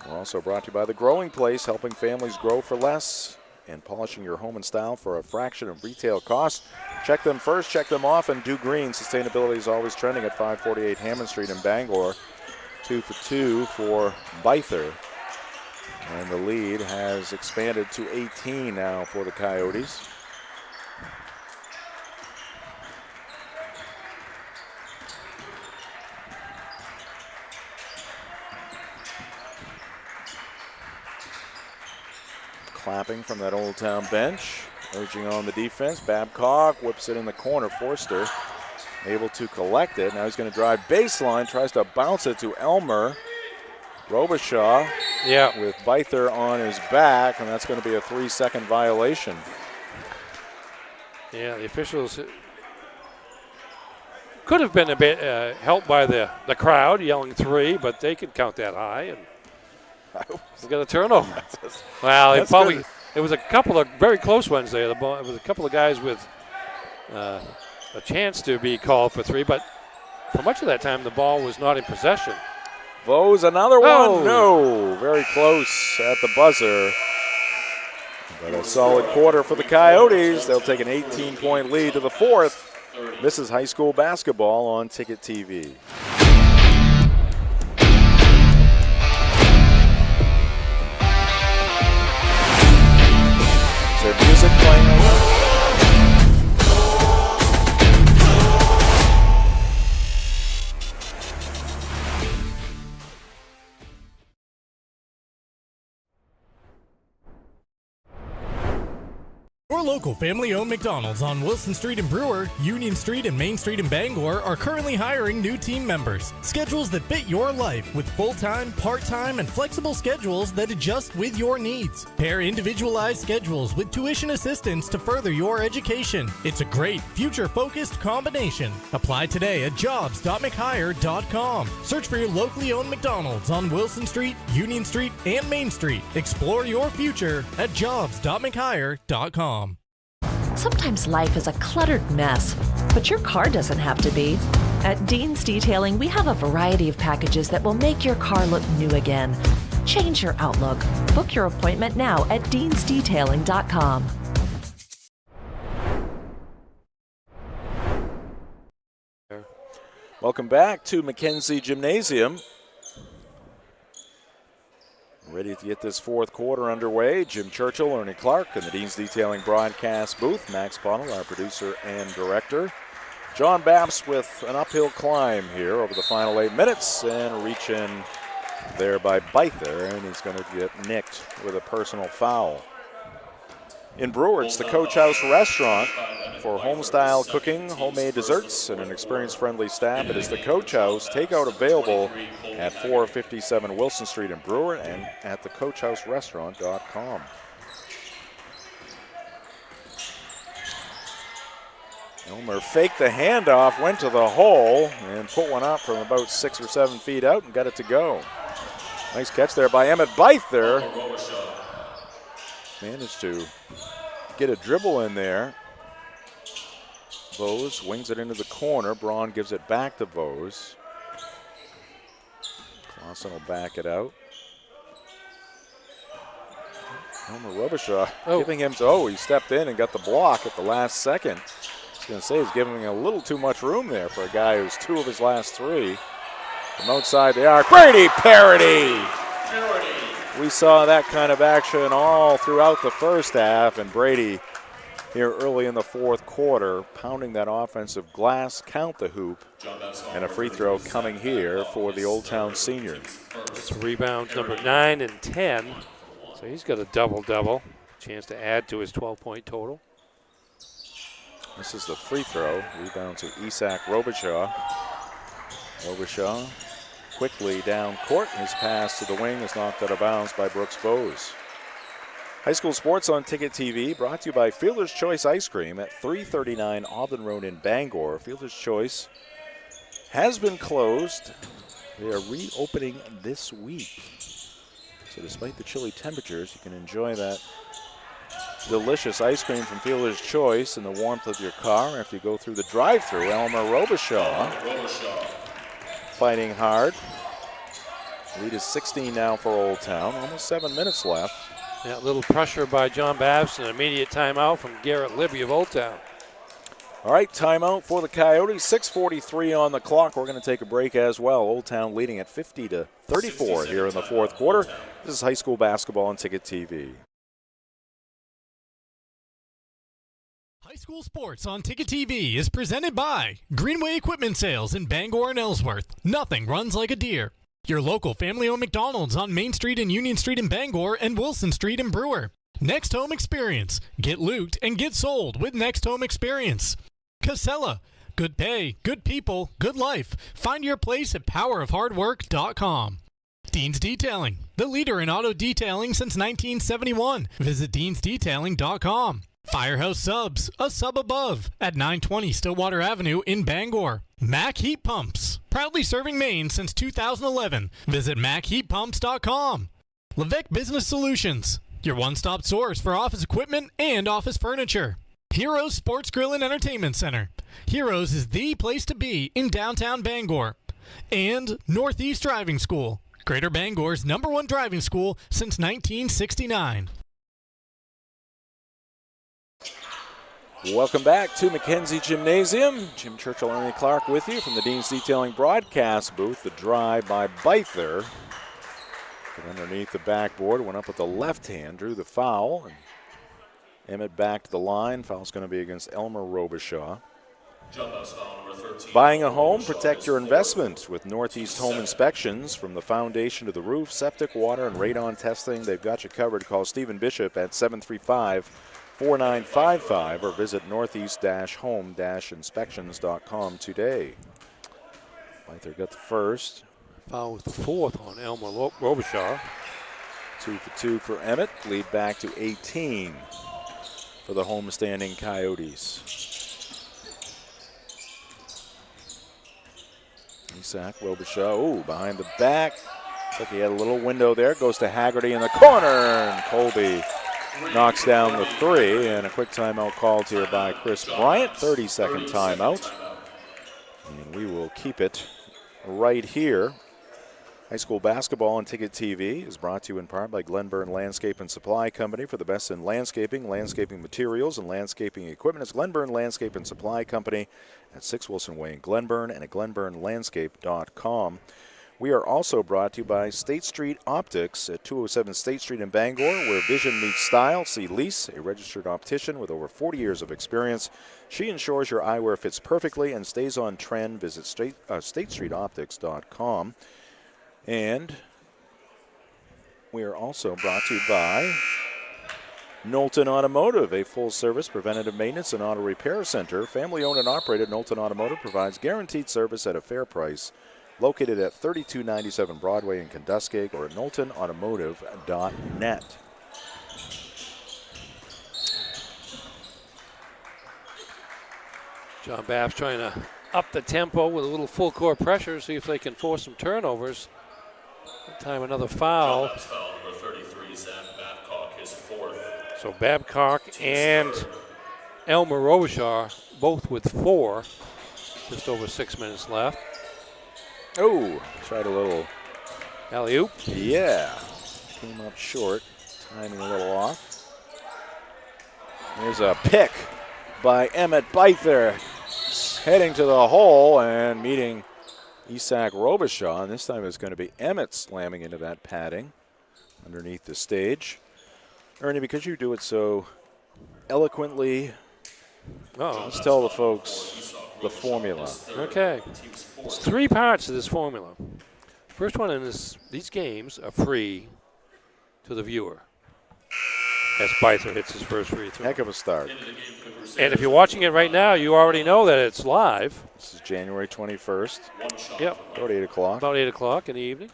We're also brought to you by The Growing Place, helping families grow for less and polishing your home and style for a fraction of retail costs. Check them first, check them often. Do Green. Sustainability is always trending at 548 Hammond Street in Bangor. 2 for 2 for Byther. And the lead has expanded to 18 now for the Coyotes. Clapping from that Old Town bench, urging on the defense. Babcock whips it in the corner. Forster able to collect it. Now he's going to drive baseline, tries to bounce it to Elmer. Robichaud Yeah. with Byther on his back, and that's going to be a 3-second violation. Yeah, the officials could have been a bit helped by the crowd yelling 3, but they could count that high. And we got a turnover. Well, it was a couple of very close ones there. It was a couple of guys with a chance to be called for 3, but for much of that time, the ball was not in possession. Vose, another one. No, very close at the buzzer. But a solid quarter for the Coyotes. They'll take an 18-point lead to the 4th. This is high school basketball on Ticket TV. Is there music playing over there? Your local family-owned McDonald's on Wilson Street in Brewer, Union Street and Main Street in Bangor are currently hiring new team members. Schedules that fit your life with full-time, part-time, and flexible schedules that adjust with your needs. Pair individualized schedules with tuition assistance to further your education. It's a great, future-focused combination. Apply today at jobs.mchire.com. Search for your locally owned McDonald's on Wilson Street, Union Street, and Main Street. Explore your future at jobs.mchire.com. Sometimes life is a cluttered mess, but your car doesn't have to be. At Dean's Detailing, we have a variety of packages that will make your car look new again. Change your outlook. Book your appointment now at deansdetailing.com. Welcome back to Mackenzie Gymnasium. Ready to get this 4th quarter underway. Jim Churchill, Ernie Clark, and the Dean's Detailing broadcast booth. Max Bonnell, our producer and director. John Bapst with an uphill climb here over the final 8 minutes, and reach in there by Byther, and he's going to get nicked with a personal foul. In Brewer, it's the Coach House Restaurant for home-style cooking, homemade desserts, and an experience-friendly staff. It is the Coach House. Takeout available at 457 Wilson Street in Brewer and at thecoachhouserestaurant.com. Elmer faked the handoff, went to the hole, and put one up from about 6 or 7 feet out and got it to go. Nice catch there by Emmett Byther. Managed to get a dribble in there. Vose wings it into the corner. Braun gives it back to Vose. Clausen will back it out. Elmer Robichaud giving him, he stepped in and got the block at the last second. I was going to say he's giving him a little too much room there for a guy who's 2 of his last 3. From outside the arc, Brady Parody! We saw that kind of action all throughout the first half, and Brady here early in the 4th quarter, pounding that offensive glass, count the hoop, and a free throw coming here for the Old Town senior. It's rebounds number 9 and 10, so he's got a double-double, chance to add to his 12-point total. This is the free throw, rebound to Isak Robichaud. Robichaud quickly down court. His pass to the wing is knocked out of bounds by Brooks Bose. High school sports on Ticket TV, brought to you by Fielder's Choice Ice Cream at 339 Auburn Road in Bangor. Fielder's Choice has been closed. They are reopening this week. So despite the chilly temperatures, you can enjoy that delicious ice cream from Fielder's Choice in the warmth of your car after you go through the drive-thru. Elmer Robichaud fighting hard. Lead is 16 now for Old Town. Almost 7 minutes left. Yeah, a little pressure by John Bapst and an immediate timeout from Garrett Libby of Old Town. All right, timeout for the Coyotes. 6:43 on the clock. We're going to take a break as well. Old Town leading at 50-34 here in the 4th quarter. This is high school basketball on Ticket TV. High school sports on Ticket TV is presented by Greenway Equipment Sales in Bangor and Ellsworth. Nothing runs like a deer. Your local family-owned McDonald's on Main Street and Union Street in Bangor and Wilson Street in Brewer. Next Home Experience. Get looped and get sold with Next Home Experience. Casella. Good pay, good people, good life. Find your place at powerofhardwork.com. Dean's Detailing, the leader in auto detailing since 1971. Visit deansdetailing.com. Firehouse Subs, a sub above, at 920 Stillwater Avenue in Bangor. Mac Heat Pumps, proudly serving Maine since 2011. Visit MacHeatPumps.com. Levesque Business Solutions, your one-stop source for office equipment and office furniture. Heroes Sports Grill and Entertainment Center. Heroes is the place to be in downtown Bangor. And Northeast Driving School, Greater Bangor's #1 driving school since 1969. Welcome back to Mackenzie Gymnasium. Jim Churchill, Ernie Clark with you from the Dean's Detailing broadcast booth. The drive by Byther. Got underneath the backboard, went up with the left hand, drew the foul. And Emmett back to the line. Foul's going to be against Elmer Robichaud. Buying a home, protect your investment with Northeast Home Inspections. From the foundation to the roof, septic, water, and radon testing, they've got you covered. Call Stephen Bishop at 735-4955 or visit northeast-home-inspections.com today. Byther got the first. Foul with the fourth on Elmer Robichaud. 2 for 2 for Emmett. Lead back to 18 for the homestanding Coyotes. Isak, Robichaud, ooh, behind the back. Looks like he had a little window there. Goes to Haggerty in the corner, and Colby knocks down the three. And a quick timeout called here by Chris Bryant. 30-second timeout. And we will keep it right here. High school basketball on Ticket TV is brought to you in part by Glenburn Landscape and Supply Company. For the best in landscaping, landscaping materials, and landscaping equipment, it's Glenburn Landscape and Supply Company at 6 Wilson Way in Glenburn and at glenburnlandscape.com. We are also brought to you by State Street Optics at 207 State Street in Bangor, where vision meets style. See Lise, a registered optician with over 40 years of experience. She ensures your eyewear fits perfectly and stays on trend. Visit statestreetoptics.com. And we are also brought to you by Knowlton Automotive, a full-service preventative maintenance and auto repair center. Family-owned and operated, Knowlton Automotive provides guaranteed service at a fair price. Located at 3297 Broadway in Kenduskeag or at knowltonautomotive.net. John Bapst trying to up the tempo with a little full-court pressure, see if they can force some turnovers. That time another foul. Number 33, Zach Babcock, his fourth. So Babcock and Elmer Robichaud both with 4. Just over 6 minutes left. Oh, tried a little alley-oop. Yeah, came up short, timing a little off. There's a pick by Emmett Byther, heading to the hole and meeting Isak Robichaud. And this time it's going to be Emmett slamming into that padding underneath the stage. Ernie, because you do it so eloquently, let's tell the folks the formula. Okay. There's 3 parts to this formula. First one in these games are free to the viewer. As Byther hits his first free throw. Heck of a start. And if you're watching it right now, you already know that it's live. This is January 21st. Yep. About 8 o'clock. About 8 o'clock in the evening.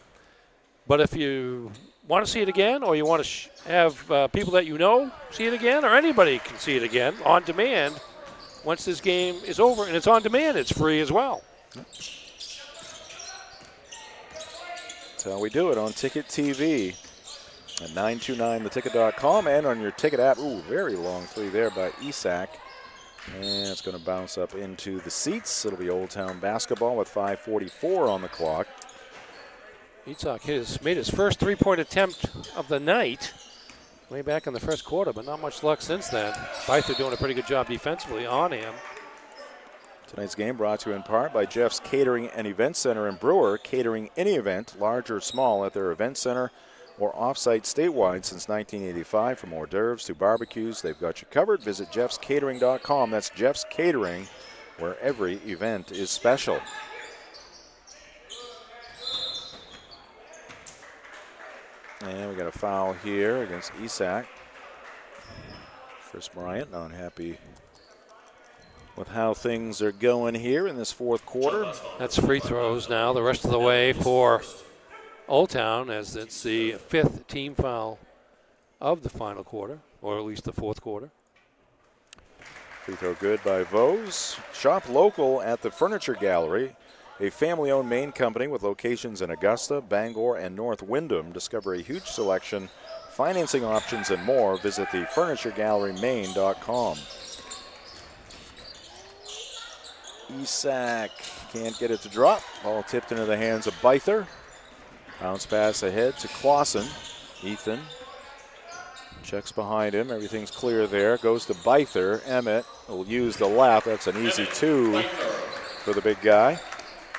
But if you want to see it again, or you want to have people that you know see it again, or anybody can see it again on demand, once this game is over and it's on demand, it's free as well. That's how we do it on Ticket TV at 929theticket.com and on your ticket app. Ooh, very long three there by Isak. And it's going to bounce up into the seats. It'll be Old Town basketball with 5:44 on the clock. Isak made his first three-point attempt of the night way back in the first quarter, but not much luck since then. Byther doing a pretty good job defensively on him. Tonight's game brought to you in part by Jeff's Catering and Event Center in Brewer, catering any event, large or small, at their event center or off-site statewide since 1985. From hors d'oeuvres to barbecues, they've got you covered. Visit jeffscatering.com. That's Jeff's Catering, where every event is special. And we got a foul here against Isak. Chris Bryant not happy with how things are going here in this fourth quarter. That's free throws now the rest of the way for Old Town, as it's the 5th team foul of the final quarter, or at least the 4th quarter. Free throw good by Vose. Shop local at the Furniture Gallery, a family-owned Maine company with locations in Augusta, Bangor, and North Windham. Discover a huge selection, financing options, and more. Visit thefurnituregallerymaine.com. Isak can't get it to drop. Ball tipped into the hands of Byther. Bounce pass ahead to Clausen. Ethan checks behind him. Everything's clear there. Goes to Byther. Emmett will use the left. That's an easy 2 for the big guy.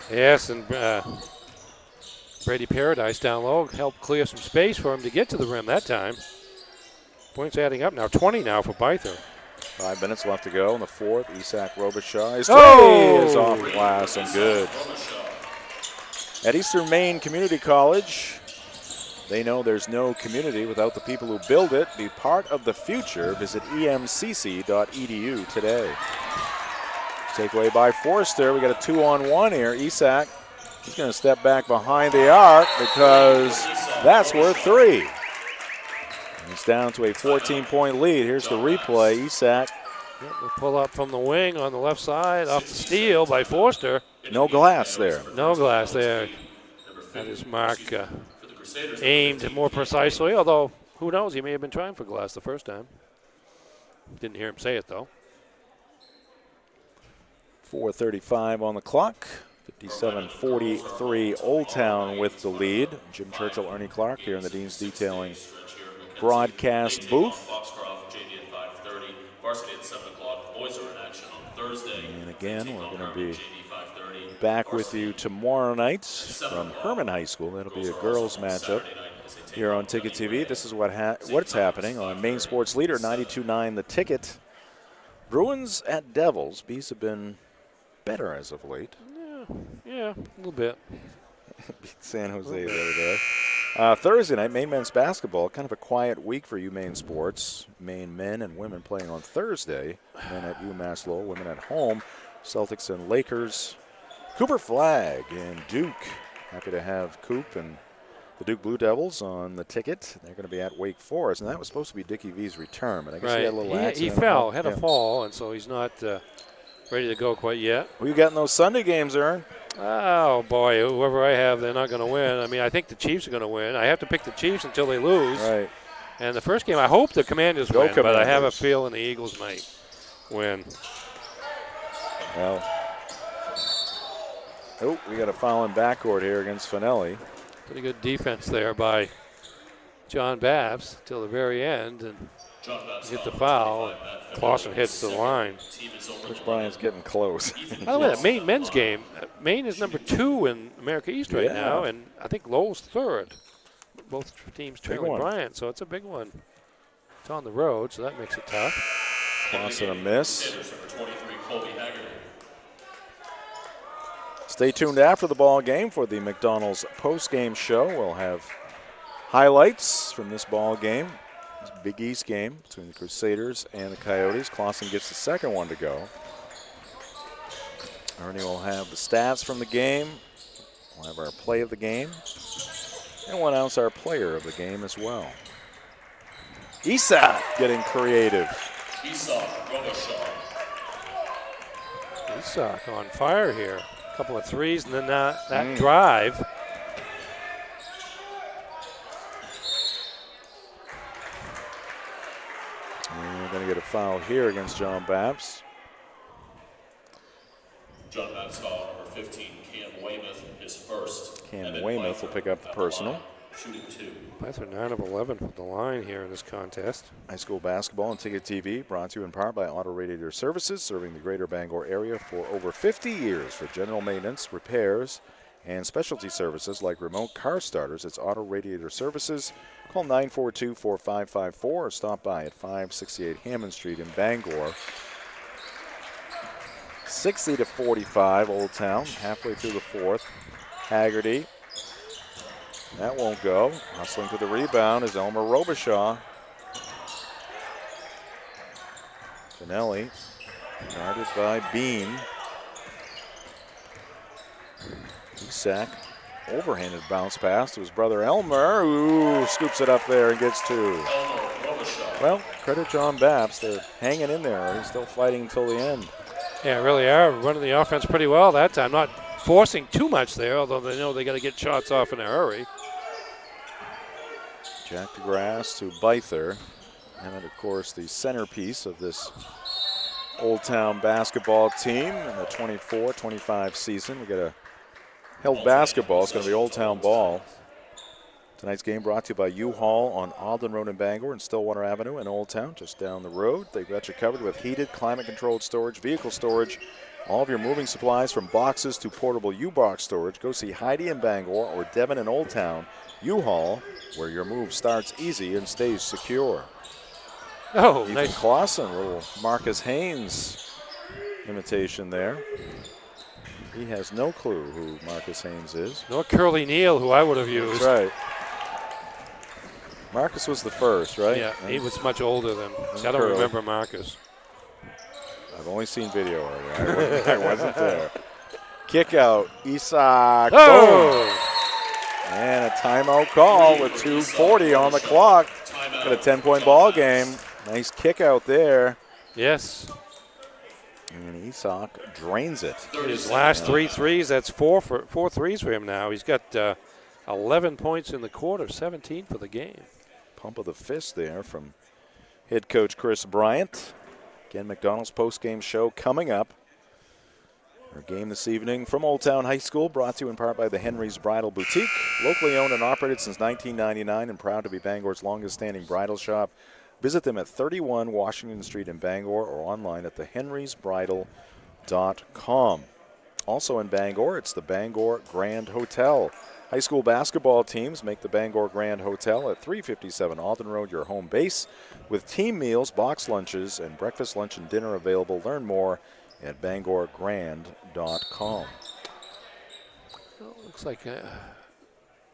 Yes, and Brady Paradise down low helped clear some space for him to get to the rim that time. Points adding up now. 20 now for Byther. 5 minutes left to go in the fourth. Isak Robichaud. His three is off the glass and good. At Eastern Maine Community College, they know there's no community without the people who build it. Be part of the future. Visit emcc.edu today. Takeaway by Forster. We got a 2-on-1 here. Isak, he's going to step back behind the arc because that's worth 3. He's down to a 14-point lead. Here's the replay. Isak. We'll pull up from the wing on the left side off the steal by Forster. No glass there. No glass there. That is Mark aimed more precisely, although who knows, he may have been trying for glass the first time. Didn't hear him say it, though. 4:35 on the clock. 57-43 Old Town with the lead. Jim Churchill, Ernie Clark here in the Dean's Detailing broadcast booth. And again, we're going to be back with you tomorrow night from Herman High School. That'll be a girls matchup here on Ticket TV. This is what's happening on Maine Sports Leader 92.9 The Ticket. Bruins at Devils. Bees have been better as of late. Yeah, a little bit. Beat San Jose the other day. Thursday night, Maine men's basketball. Kind of a quiet week for Maine sports. Maine men and women playing on Thursday. Men at UMass Lowell, women at home. Celtics and Lakers. Cooper Flagg and Duke. Happy to have Coop and the Duke Blue Devils on the ticket. They're going to be at Wake Forest, and that was supposed to be Dickie V's return, but I guess he had a little accident. He fell, had a fall, and so he's not ready to go quite yet. Who you got in those Sunday games, Ern? Oh, boy, whoever I have, they're not going to win. I mean, I think the Chiefs are going to win. I have to pick the Chiefs until they lose. Right. And the first game, I hope the Commanders win, but I have a feeling the Eagles might win. Well, we got a foul in backcourt here against Finelli. Pretty good defense there by John Bapst till the very end, and hit the foul. And Clausen hits the line. Coach Bryant's getting close. By the way, that Maine men's game, Maine is number 2 in America East right now, and I think Lowell's 3rd. Both teams trailing Bryant, so it's a big one. It's on the road, so that makes it tough. Clausen a miss. Stay tuned after the ball game for the McDonald's post-game show. We'll have highlights from this ball game. This Big East game between the Crusaders and the Coyotes. Clausen gets the second one to go. Ernie will have the stats from the game. We'll have our play of the game. And we'll announce our player of the game as well. Isak getting creative. Isak on fire here. A couple of threes, and then that drive. And we're going to get a foul here against John Bapst. John Bapst foul number 15, Cam Weymouth, his first. Cam Weymouth will pick up the personal. Shooting 2. That's a 9 of 11 from the line here in this contest. High school basketball on Ticket TV, brought to you in part by Auto Radiator Services, serving the greater Bangor area for over 50 years for general maintenance, repairs, and specialty services like remote car starters. It's Auto Radiator Services. Call 942-4554 or stop by at 568 Hammond Street in Bangor. 60-45 Old Town, halfway through the fourth. Haggerty. That won't go. Hustling to the rebound is Elmer Robichaud. Finelli guarded by Bean. Isak overhanded bounce pass to his brother Elmer, who scoops it up there and gets 2. Well, credit John Bapst. They're hanging in there. He's still fighting until the end. Yeah, really are running the offense pretty well that time. Not forcing too much there, although they know they got to get shots off in a hurry. Jack DeGrasse to Byther. And then, of course, the centerpiece of this Old Town basketball team in the 24-25 season. We got a held basketball. It's going to be Old Town ball. Tonight's game brought to you by U-Haul on Alden Road in Bangor and Stillwater Avenue in Old Town, just down the road. They've got you covered with heated, climate-controlled storage, vehicle storage, all of your moving supplies from boxes to portable U-Box storage. Go see Heidi in Bangor or Devin in Old Town. U-Haul, where your move starts easy and stays secure. Oh, Ethan nice. Clausen, little Marcus Haynes imitation there. He has no clue who Marcus Haynes is. Nor Curly Neal, who I would have used. That's right. Marcus was the first, right? Yeah, he was much older than. I don't Curly. remember Marcus. I've only seen video of it. I wasn't there. Kick out, Isak. Oh! Boom. And a timeout call with 2:40 on the clock. Got a 10-point ball game. Nice kick out there. Yes. And Isak drains it. His last 3 threes, that's four threes for him now. He's got 11 points in the quarter, 17 for the game. Pump of the fist there from head coach Chris Bryant. Again, McDonald's postgame show coming up. Our game this evening from Old Town High School, brought to you in part by the Henry's Bridal Boutique. Locally owned and operated since 1999 and proud to be Bangor's longest-standing bridal shop. Visit them at 31 Washington Street in Bangor or online at thehenrysbridal.com. Also in Bangor, it's the Bangor Grand Hotel. High school basketball teams make the Bangor Grand Hotel at 357 Alden Road your home base, with team meals, box lunches, and breakfast, lunch, and dinner available. Learn more at bangorgrand.com. Well, looks like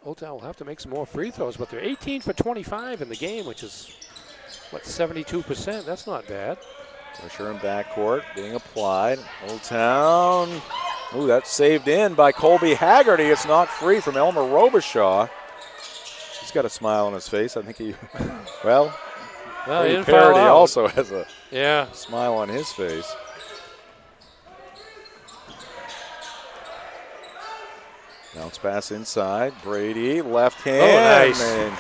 Old Town will have to make some more free throws, but they're 18 for 25 in the game, which is, 72%? That's not bad. Pressure in backcourt being applied. Old Town. Ooh, that's saved in by Colby Haggerty. It's knocked free from Elmer Robichaud. He's got a smile on his face. I think he, well he didn't Parody foul out. also has a Yeah. smile on his face. Bounce pass inside. Brady, left hand. Oh, nice. And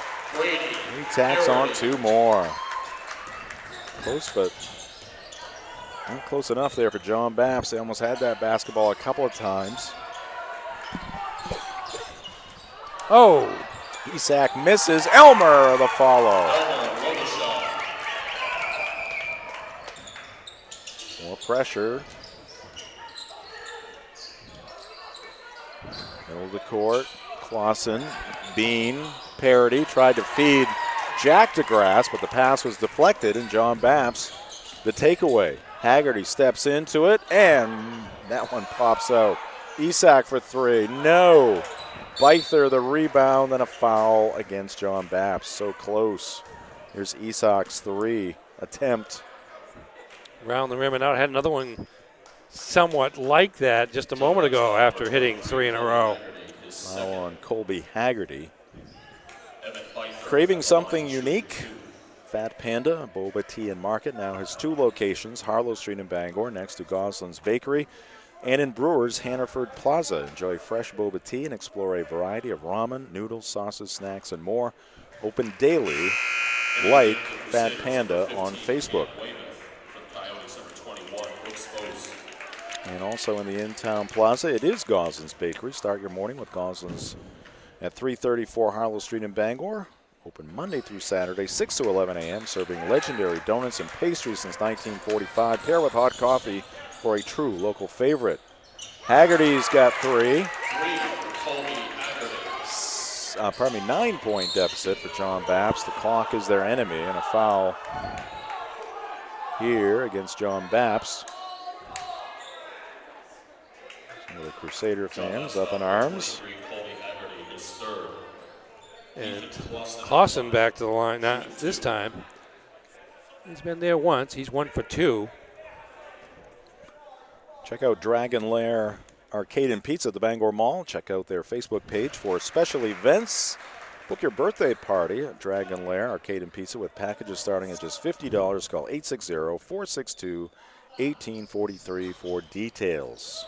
he tacks on 2 more. Close, but not close enough there for John Bapst. They almost had that basketball a couple of times. Oh. Isak misses. Elmer the follow. More pressure. Middle of the court. Clausen, Bean, Parody tried to feed Jack DeGrasse, but the pass was deflected, and John Bapst the takeaway. Haggerty steps into it, and that one pops out. Isak for 3. No. Byther the rebound, then a foul against John Bapst. So close. Here's Isak's 3 attempt. Around the rim and out. Had another one somewhat like that just a moment ago after hitting 3 in a row. Foul on Colby Haggerty. Craving something unique? Fat Panda, Boba Tea and Market, now has 2 locations, Harlow Street in Bangor, next to Goslin's Bakery, and in Brewers, Hannaford Plaza. Enjoy fresh boba tea and explore a variety of ramen, noodles, sauces, snacks, and more. Open daily, like Fat Panda on Facebook. And also in the in-town plaza, it is Goslin's Bakery. Start your morning with Goslin's at 334 Harlow Street in Bangor. Open Monday through Saturday, 6 to 11 a.m., serving legendary donuts and pastries since 1945. Pair with hot coffee for a true local favorite. Haggerty's got 3. 9-point deficit for John Bapst. The clock is their enemy, and a foul here against John Bapst. Some of the Crusader fans up in arms. And Clausen back to the line. Not this time. He's been there once. He's 1 for 2. Check out Dragon Lair Arcade and Pizza at the Bangor Mall. Check out their Facebook page for special events. Book your birthday party at Dragon Lair Arcade and Pizza with packages starting at just $50. Call 860-462-1843 for details.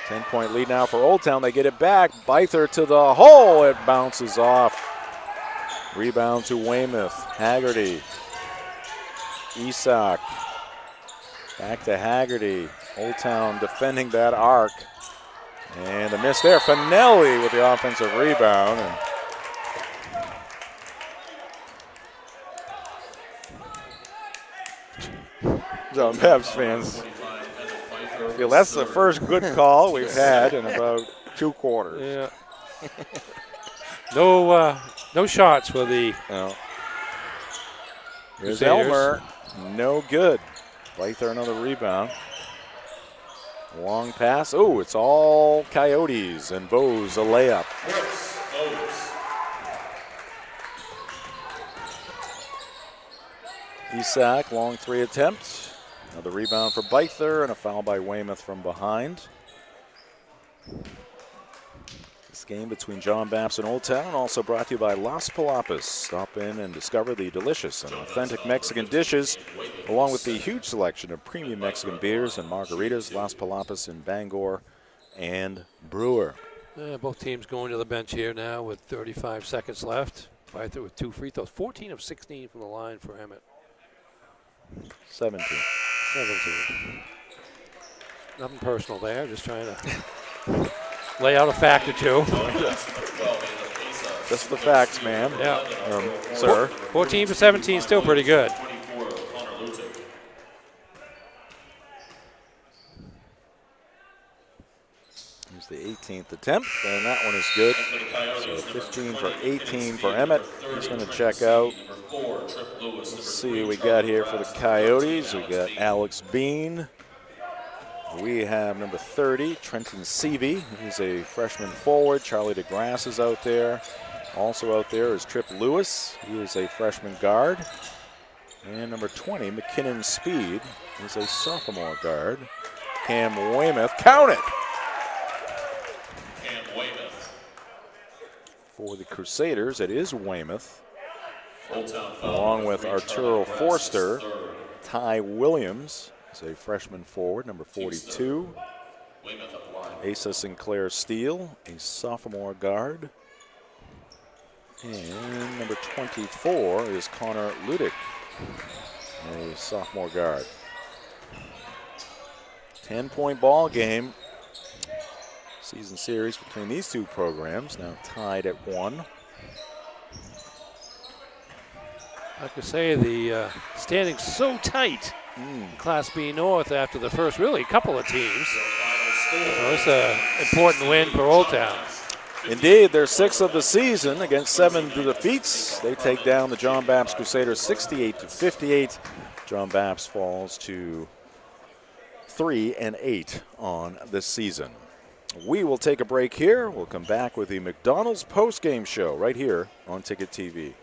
10-point lead now for Old Town. They get it back. Byther to the hole. It bounces off. Rebound to Weymouth. Haggerty. Isak. Back to Haggerty. Old Town defending that arc. And a miss there. Finelli with the offensive rebound. And Bapst fans feel that's the first good call we've had in about 2 quarters. Yeah. No shots for the. No. Here's Crusaders. Elmer. No good. Byther another rebound. Long pass. Oh, it's all Coyotes, and Bose a layup. Isak, long 3 attempt. Another rebound for Byther, and a foul by Weymouth from behind. This game between John Bapst and Old Town also brought to you by Las Palapas. Stop in and discover the delicious and authentic Mexican dishes, along with the huge selection of premium Mexican beers and margaritas. Las Palapas in Bangor and Brewer. Both teams going to the bench here now with 35 seconds left. Byther with 2 free throws. 14 of 16 from the line for Emmett. 17. Nothing personal there, just trying to lay out a fact or two. Just the facts, ma'am. Yeah. Sir. 14 for 17, still pretty good. Here's the 18th attempt, and that one is good. So 15 for 18 for Emmett. He's going to check out. Let's see who we got here for the Coyotes. We got Alex Bean. We have number 30, Trenton Seavey. He's a freshman forward. Charlie DeGrasse is out there. Also out there is Tripp Lewis. He is a freshman guard. And number 20, McKinnon Speed. He's a sophomore guard. Cam Weymouth. Count it! For the Crusaders, it is Weymouth. Along with Arturo Forster, Ty Williams is a freshman forward, number 42. Asa Sinclair Steele, a sophomore guard. And number 24 is Connor Ludick, a sophomore guard. 10-point ball game. Season series between these two programs, now tied at 1. I could say the standings so tight in Class B North after the first really couple of teams. So it's an important win for Old Town. Indeed, they're 6th of the season against 7 defeats. They take down the John Bapst Crusaders 68-58. John Bapst falls to 3-8 on the season. We will take a break here. We'll come back with the McDonald's post-game show right here on Ticket TV.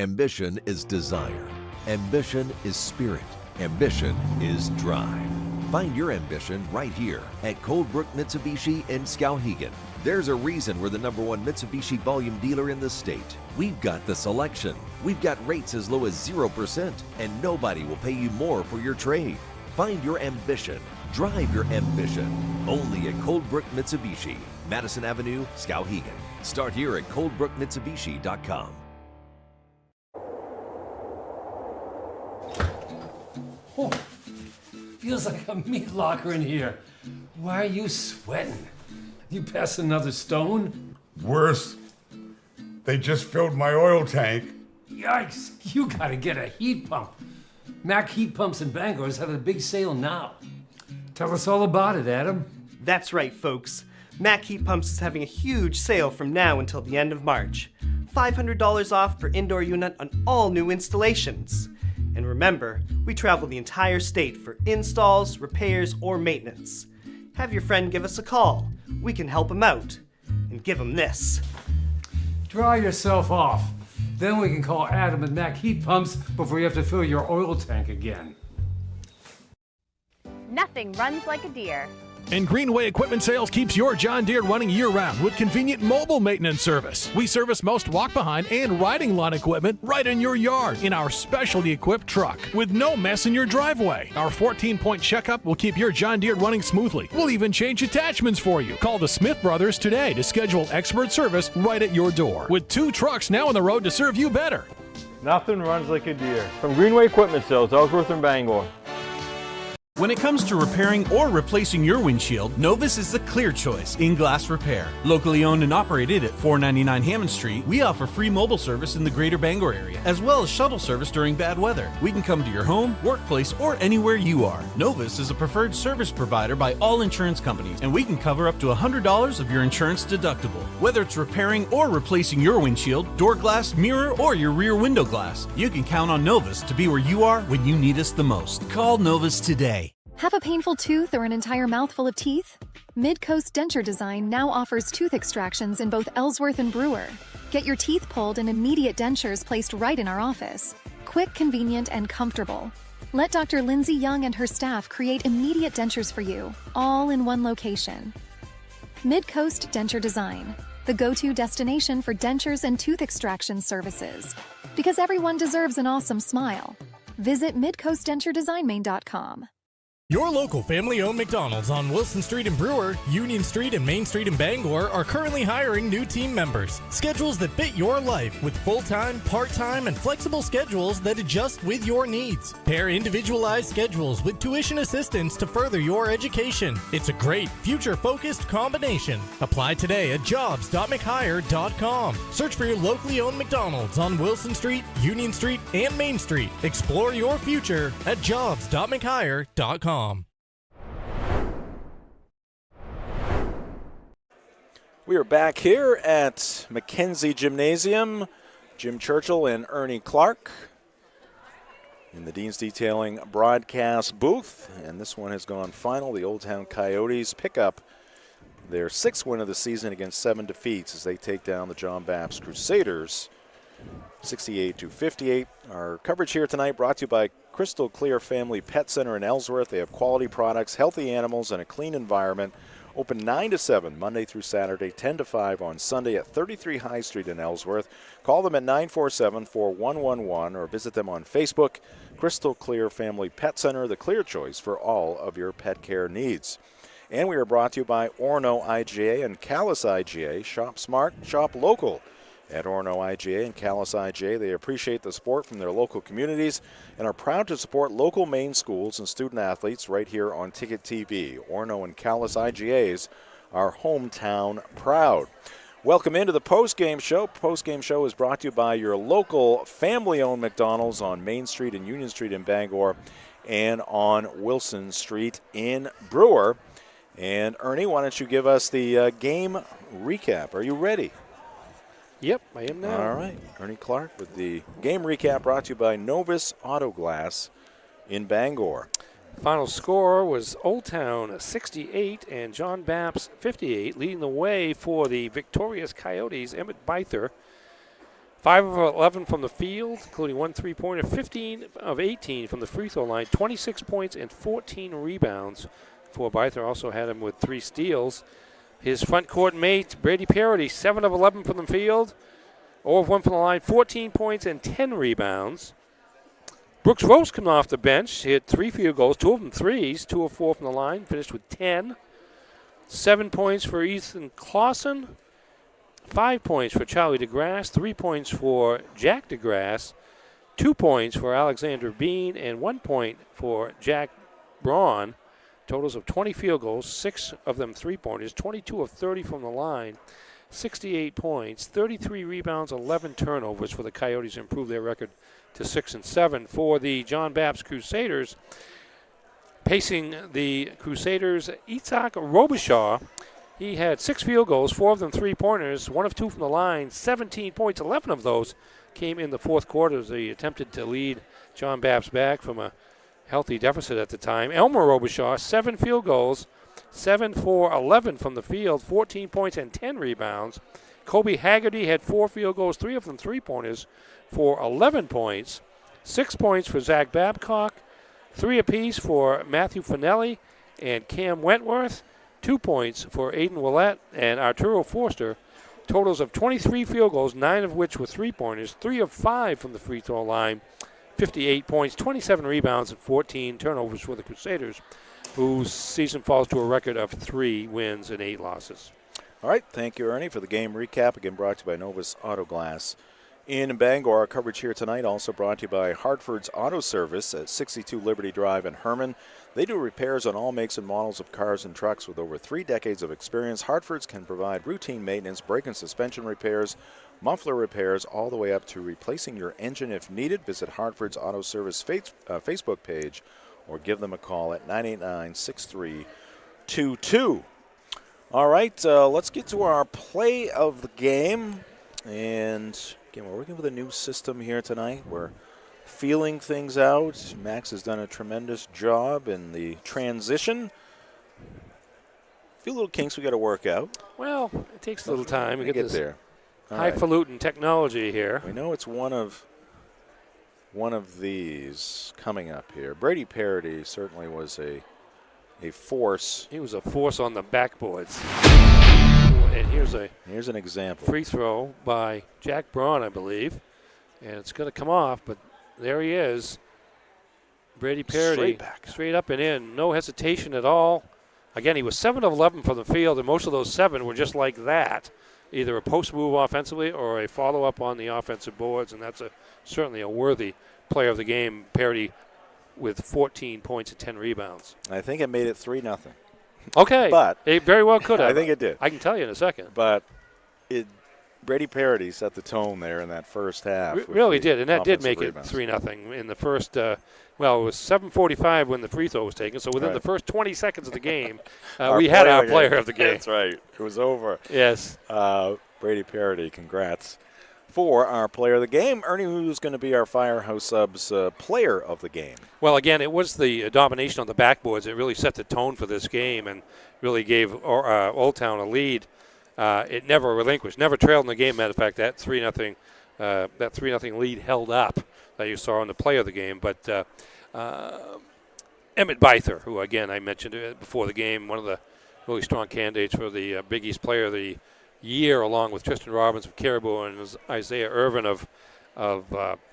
Ambition is desire. Ambition is spirit. Ambition is drive. Find your ambition right here at Coldbrook Mitsubishi in Skowhegan. There's a reason we're the #1 Mitsubishi volume dealer in the state. We've got the selection. We've got rates as low as 0%, and nobody will pay you more for your trade. Find your ambition. Drive your ambition. Only at Coldbrook Mitsubishi, Madison Avenue, Skowhegan. Start here at coldbrookmitsubishi.com. Oh, feels like a meat locker in here. Why are you sweating? You passed another stone? Worse. They just filled my oil tank. Yikes, you gotta get a heat pump. Mac Heat Pumps in Bangor is having a big sale now. Tell us all about it, Adam. That's right, folks. Mac Heat Pumps is having a huge sale from now until the end of March. $500 off per indoor unit on all new installations. And remember, we travel the entire state for installs, repairs, or maintenance. Have your friend give us a call. We can help him out. And give him this. Dry yourself off. Then we can call Adam and Mac Heat Pumps before you have to fill your oil tank again. Nothing runs like a deer. And Greenway Equipment Sales keeps your John Deere running year-round with convenient mobile maintenance service. We service most walk-behind and riding lawn equipment right in your yard in our specialty equipped truck with no mess in your driveway. Our 14-point checkup will keep your John Deere running smoothly. We'll even change attachments for you. Call the Smith Brothers today to schedule expert service right at your door. With 2 trucks now on the road to serve you better. Nothing runs like a deer. From Greenway Equipment Sales, Ellsworth and Bangor. When it comes to repairing or replacing your windshield, Novus is the clear choice in glass repair. Locally owned and operated at 499 Hammond Street, we offer free mobile service in the greater Bangor area, as well as shuttle service during bad weather. We can come to your home, workplace, or anywhere you are. Novus is a preferred service provider by all insurance companies, and we can cover up to $100 of your insurance deductible. Whether it's repairing or replacing your windshield, door glass, mirror, or your rear window glass, you can count on Novus to be where you are when you need us the most. Call Novus today. Have a painful tooth or an entire mouthful of teeth? Mid-Coast Denture Design now offers tooth extractions in both Ellsworth and Brewer. Get your teeth pulled and immediate dentures placed right in our office. Quick, convenient, and comfortable. Let Dr. Lindsay Young and her staff create immediate dentures for you, all in one location. Mid-Coast Denture Design, the go-to destination for dentures and tooth extraction services. Because everyone deserves an awesome smile. Visit midcoastdenturedesignmain.com. Your local family-owned McDonald's on Wilson Street in Brewer, Union Street and Main Street in Bangor are currently hiring new team members. Schedules that fit your life with full-time, part-time, and flexible schedules that adjust with your needs. Pair individualized schedules with tuition assistance to further your education. It's a great, future-focused combination. Apply today at jobs.mchire.com. Search for your locally owned McDonald's on Wilson Street, Union Street, and Main Street. Explore your future at jobs.mchire.com. We are back here at Mackenzie Gymnasium. Jim Churchill and Ernie Clark in the Dean's Detailing broadcast booth. And this one has gone final. The Old Town Coyotes pick up their 6th win of the season against 7 defeats as they take down the John Bapst Crusaders 68-58. Our coverage here tonight brought to you by Crystal Clear Family Pet Center in Ellsworth. They have quality products, healthy animals, and a clean environment. Open 9 to 7 Monday through Saturday, 10 to 5 on Sunday at 33 High Street in Ellsworth. Call them at 947-4111 or visit them on Facebook. Crystal Clear Family Pet Center, the clear choice for all of your pet care needs. And we are brought to you by Orono IGA and Callis IGA. Shop smart, shop local. At Orono IGA and Callis IGA, they appreciate the support from their local communities and are proud to support local Maine schools and student athletes right here on Ticket TV. Orono and Callis IGAs are hometown proud. Welcome into the postgame show. Postgame show is brought to you by your local family-owned McDonald's on Main Street and Union Street in Bangor and on Wilson Street in Brewer. And Ernie, why don't you give us the game recap? Are you ready? Yep, I am now. All right. Ernie Clark with the game recap brought to you by Novus Auto Glass in Bangor. Final score was Old Town 68 and John Bapst 58, leading the way for the victorious Coyotes. Emmett Beither, 5 of 11 from the field, including 1 3-pointer, 15 of 18 from the free throw line, 26 points and 14 rebounds for Beither. Also had him with 3 steals. His front court mate, Brady Parody, 7 of 11 from the field, 0 of 1 from the line, 14 points and 10 rebounds. Brooks Rose coming off the bench, hit 3 field goals, 2 of them threes, 2 of 4 from the line, finished with 10. 7 points for Ethan Clausen, 5 points for Charlie DeGrasse, 3 points for Jack DeGrasse, 2 points for Alexander Bean, and 1 point for Jack Braun. Totals of 20 field goals, 6 of them 3-pointers, 22 of 30 from the line, 68 points, 33 rebounds, 11 turnovers for the Coyotes to improve their record to 6-7. For the John Bapst Crusaders, pacing the Crusaders, Itzhak Robichaud. He had 6 field goals, 4 of them 3-pointers, 1 of 2 from the line, 17 points, 11 of those came in the fourth quarter as they attempted to lead John Bapst back from a healthy deficit at the time. Elmer Robichaud, 7 field goals, 7 for 11 from the field, 14 points and 10 rebounds. Kobe Haggerty had 4 field goals, 3 of them three-pointers, for 11 points. 6 points for Zach Babcock, 3 apiece for Matthew Finelli and Cam Wentworth, 2 points for Aiden Willett and Arturo Forster. Totals of 23 field goals, 9 of which were three-pointers, 3 of 5 from the free throw line, 58 points, 27 rebounds, and 14 turnovers for the Crusaders, whose season falls to a record of 3 wins and 8 losses. All right, thank you, Ernie, for the game recap. Again, brought to you by Novus Auto Glass in Bangor. Our coverage here tonight also brought to you by Hartford's Auto Service at 62 Liberty Drive in Herman. They do repairs on all makes and models of cars and trucks with over 3 decades of experience. Hartford's can provide routine maintenance, brake and suspension repairs, muffler repairs, all the way up to replacing your engine if needed. Visit Hartford's Auto Service Facebook page or give them a call at 989-6322. All right, let's get to our play of the game. And again, we're working with a new system here tonight. We're feeling things out. Max has done a tremendous job in the transition. A few little kinks we got to work out. Well, it takes a little time. We get there. Highfalutin technology here. We know it's one of these coming up here. Brady Parody certainly was a force. He was a force on the backboards. And here's an example. Free throw by Jack Braun, I believe. And it's going to come off, but there he is. Brady Parody. Straight up and in. No hesitation at all. Again, he was 7 of 11 from the field, and most of those 7 were just like that. Either a post move offensively or a follow-up on the offensive boards, and that's certainly a worthy player of the game. Parody with 14 points and 10 rebounds. I think it made it 3-0. Okay. But it very well could have. I think it did. I can tell you in a second. But Brady Parody set the tone there in that first half. Really did, and that did make it 3-0 in the first. It was 7:45 when the free throw was taken. So within the first 20 seconds of the game, we had our player of the game. That's right. It was over. Yes. Brady Parody, congrats for our player of the game. Ernie, who's going to be our Firehouse Subs player of the game? Well, again, it was the domination on the backboards. It really set the tone for this game and really gave Old Town a lead. It never relinquished, never trailed in the game. Matter of fact, that 3-0 lead held up that you saw in the play of the game. But Emmett Byther, who again I mentioned before the game, one of the really strong candidates for the Big East Player of the Year, along with Tristan Robbins of Caribou and Isaiah Irvin of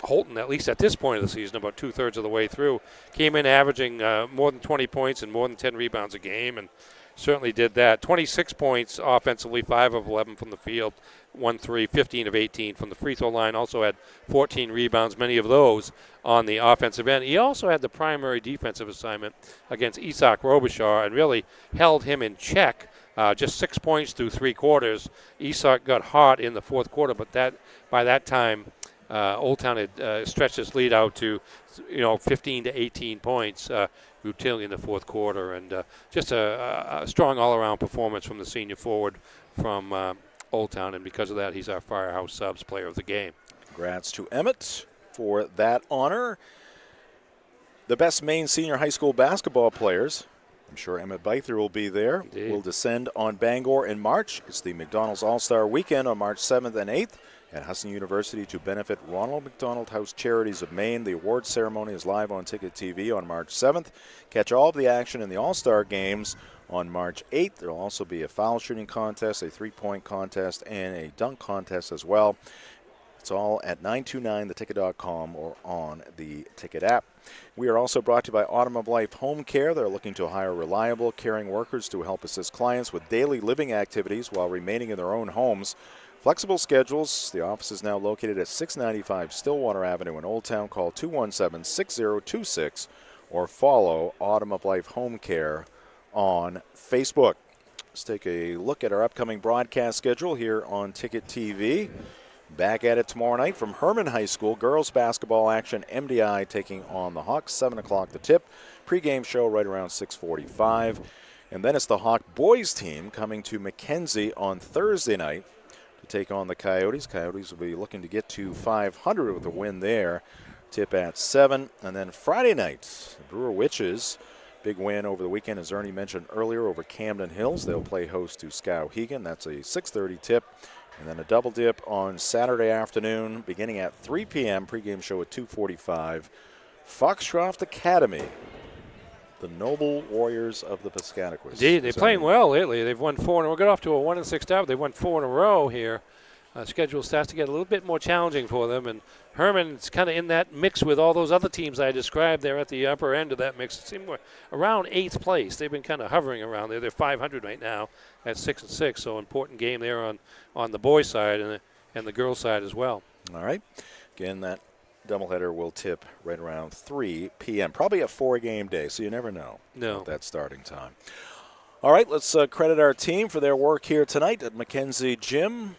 Holton, at least at this point of the season, about 2/3 of the way through, came in averaging more than 20 points and more than 10 rebounds a game, and certainly did that. 26 points offensively, 5 of 11 from the field, 1-3, 15 of 18 from the free throw line. Also had 14 rebounds, many of those on the offensive end. He also had the primary defensive assignment against Isak Robichaud and really held him in check. Just 6 points through 3 quarters. Isak got hot in the fourth quarter, but by that time, Old Town had stretched its lead out to 15 to 18 points routinely in the fourth quarter, and just a strong all-around performance from the senior forward from Old Town, and because of that, he's our Firehouse Subs player of the game. Congrats to Emmett for that honor. The best Maine senior high school basketball players. I'm sure Emmett Byther will be there. Indeed. Will descend on Bangor in March. It's the McDonald's All-Star Weekend on March 7th and 8th at Hudson University to benefit Ronald McDonald House Charities of Maine. The awards ceremony is live on Ticket TV on March 7th. Catch all of the action in the All-Star Games on March 8th. There will also be a foul shooting contest, a three-point contest, and a dunk contest as well. It's all at 929theticket.com or on the Ticket app. We are also brought to you by Autumn of Life Home Care. They're looking to hire reliable, caring workers to help assist clients with daily living activities while remaining in their own homes. Flexible schedules. The office is now located at 695 Stillwater Avenue in Old Town. Call 217-6026 or follow Autumn of Life Home Care on Facebook. Let's take a look at our upcoming broadcast schedule here on Ticket TV. Back at it tomorrow night from Herman High School. Girls basketball action. MDI taking on the Hawks. 7 o'clock the tip. Pre-game show right around 6:45. And then it's the Hawk boys team coming to Mackenzie on Thursday night to take on the Coyotes. Coyotes will be looking to get to 500 with a win there. Tip at 7. And then Friday night, the Brewer Witches Big win over the weekend, as Ernie mentioned earlier, over Camden Hills. They'll play host to Skowhegan. That's a 6:30 tip. And then a double dip on Saturday afternoon, beginning at 3 p.m. Pregame show at 2:45. Foxcroft Academy, the Noble Warriors of the Piscataquis. Indeed, they're playing well lately. They've won 4 in a row. Got off to a 1-6 start. They've won 4 in a row here. Schedule starts to get a little bit more challenging for them. And Herman's kind of in that mix with all those other teams I described. They're at the upper end of that mix. It seems around 8th place. They've been kind of hovering around there. They're 500 right now at 6-6. So important game there on the boys' side and the girls' side as well. All right. Again, that doubleheader will tip right around 3 p.m. Probably a 4-game day, so you never know that starting time. All right, let's credit our team for their work here tonight at Mackenzie Gym.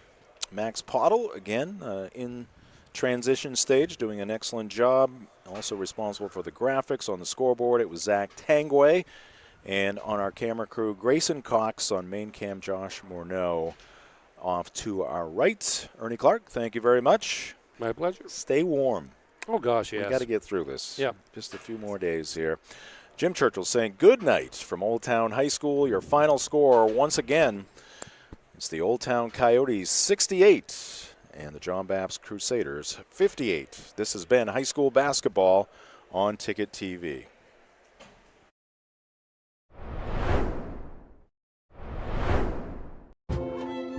Max Pottle, again, in transition stage, doing an excellent job. Also responsible for the graphics on the scoreboard. It was Zach Tangway. And on our camera crew, Grayson Cox. On main cam, Josh Morneau. Off to our right, Ernie Clark, thank you very much. My pleasure. Stay warm. Oh, gosh, yes. We got to get through this. Yeah. Just a few more days here. Jim Churchill saying good night from Old Town High School. Your final score, once again, it's the Old Town Coyotes 68 and the John Bapst Crusaders 58. This has been high school basketball on Ticket TV.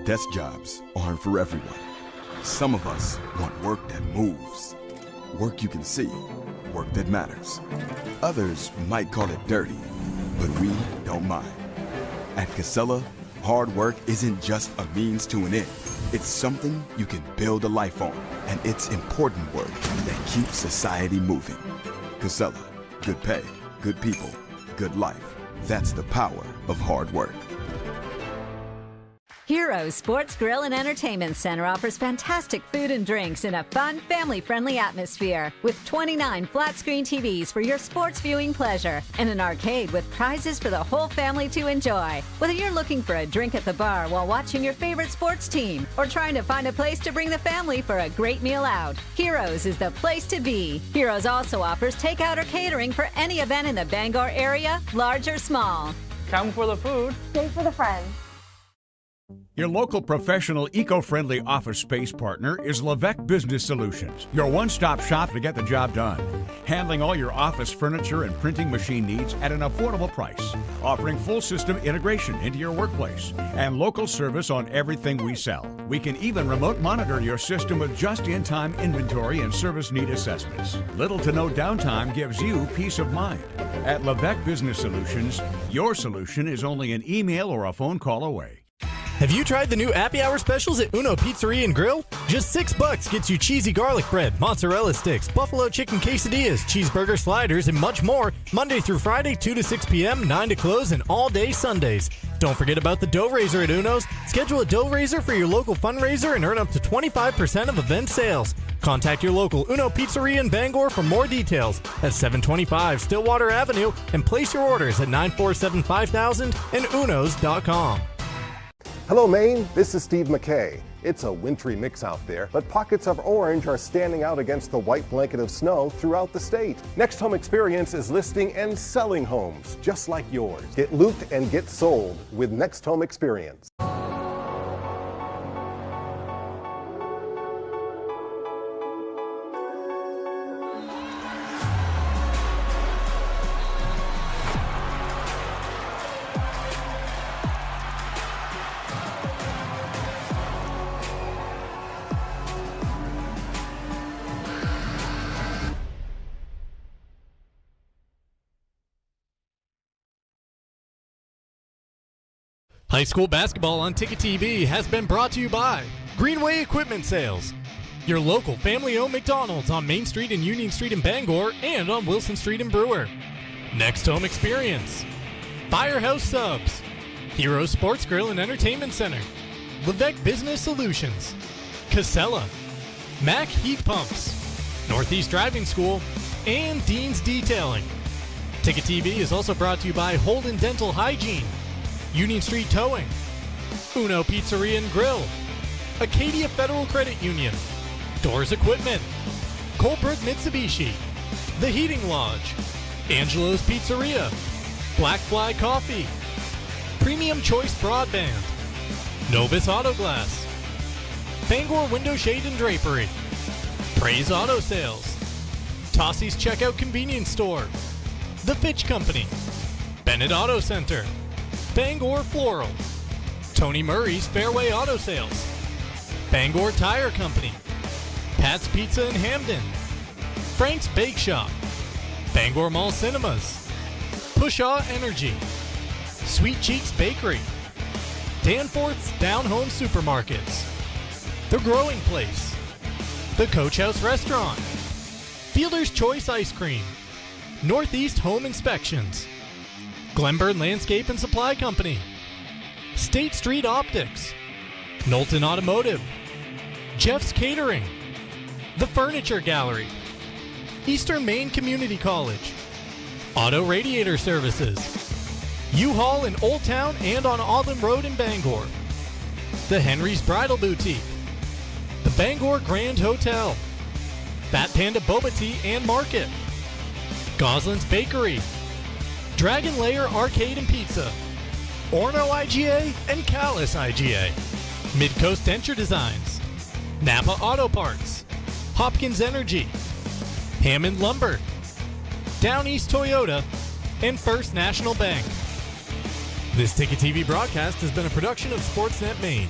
Desk jobs aren't for everyone. Some of us want work that moves, work you can see, work that matters. Others might call it dirty, but we don't mind. At Casella, hard work isn't just a means to an end. It's something you can build a life on, and it's important work that keeps society moving. Casella, good pay, good people, good life. That's the power of hard work. Heroes Sports Grill and Entertainment Center offers fantastic food and drinks in a fun, family-friendly atmosphere with 29 flat-screen TVs for your sports viewing pleasure and an arcade with prizes for the whole family to enjoy. Whether you're looking for a drink at the bar while watching your favorite sports team or trying to find a place to bring the family for a great meal out, Heroes is the place to be. Heroes also offers takeout or catering for any event in the Bangor area, large or small. Come for the food. Stay for the friends. Your local professional, eco-friendly office space partner is Levesque Business Solutions, your one-stop shop to get the job done. Handling all your office furniture and printing machine needs at an affordable price. Offering full system integration into your workplace and local service on everything we sell. We can even remote monitor your system with just-in-time inventory and service need assessments. Little to no downtime gives you peace of mind. At Levesque Business Solutions, your solution is only an email or a phone call away. Have you tried the new happy hour specials at Uno Pizzeria and Grill? Just $6 gets you cheesy garlic bread, mozzarella sticks, buffalo chicken quesadillas, cheeseburger sliders, and much more. Monday through Friday, 2 to 6 p.m., 9 to close, and all day Sundays. Don't forget about the dough raiser at Uno's. Schedule a dough raiser for your local fundraiser and earn up to 25% of event sales. Contact your local Uno Pizzeria in Bangor for more details at 725 Stillwater Avenue and place your orders at 947-5000 and unos.com. Hello, Maine. This is Steve McKay. It's a wintry mix out there, but pockets of orange are standing out against the white blanket of snow throughout the state. Next Home Experience is listing and selling homes just like yours. Get looped and get sold with Next Home Experience. High school basketball on Ticket TV has been brought to you by Greenway Equipment Sales, your local family-owned McDonald's on Main Street and Union Street in Bangor and on Wilson Street in Brewer. Next Home Experience, Firehouse Subs, Heroes Sports Grill and Entertainment Center, Levesque Business Solutions, Casella, Mac Heat Pumps, Northeast Driving School, and Dean's Detailing. Ticket TV is also brought to you by Holden Dental Hygiene, Union Street Towing, Uno Pizzeria and Grill, Acadia Federal Credit Union, Doors Equipment, Colebrook Mitsubishi, The Heating Lodge, Angelo's Pizzeria, Black Fly Coffee, Premium Choice Broadband, Novus Auto Glass, Bangor Window Shade and Drapery, Praise Auto Sales, Tossie's Checkout Convenience Store, The Fitch Company, Bennett Auto Center, Bangor Floral, Tony Murray's Fairway Auto Sales, Bangor Tire Company, Pat's Pizza in Hamden, Frank's Bake Shop, Bangor Mall Cinemas, Pushaw Energy, Sweet Cheeks Bakery, Danforth's Down Home Supermarkets, The Growing Place, The Coach House Restaurant, Fielder's Choice Ice Cream, Northeast Home Inspections, Glenburn Landscape and Supply Company, State Street Optics, Knowlton Automotive, Jeff's Catering, The Furniture Gallery, Eastern Maine Community College, Auto Radiator Services, U-Haul in Old Town and on Audlin Road in Bangor, The Henry's Bridal Boutique, The Bangor Grand Hotel, Fat Panda Boba Tea and Market, Goslin's Bakery, Dragon Lair Arcade and Pizza, Orno IGA and Callis IGA, Midcoast Denture Designs, Napa Auto Parts, Hopkins Energy, Hammond Lumber, Down East Toyota, and First National Bank. This Ticket TV broadcast has been a production of Sportsnet Maine.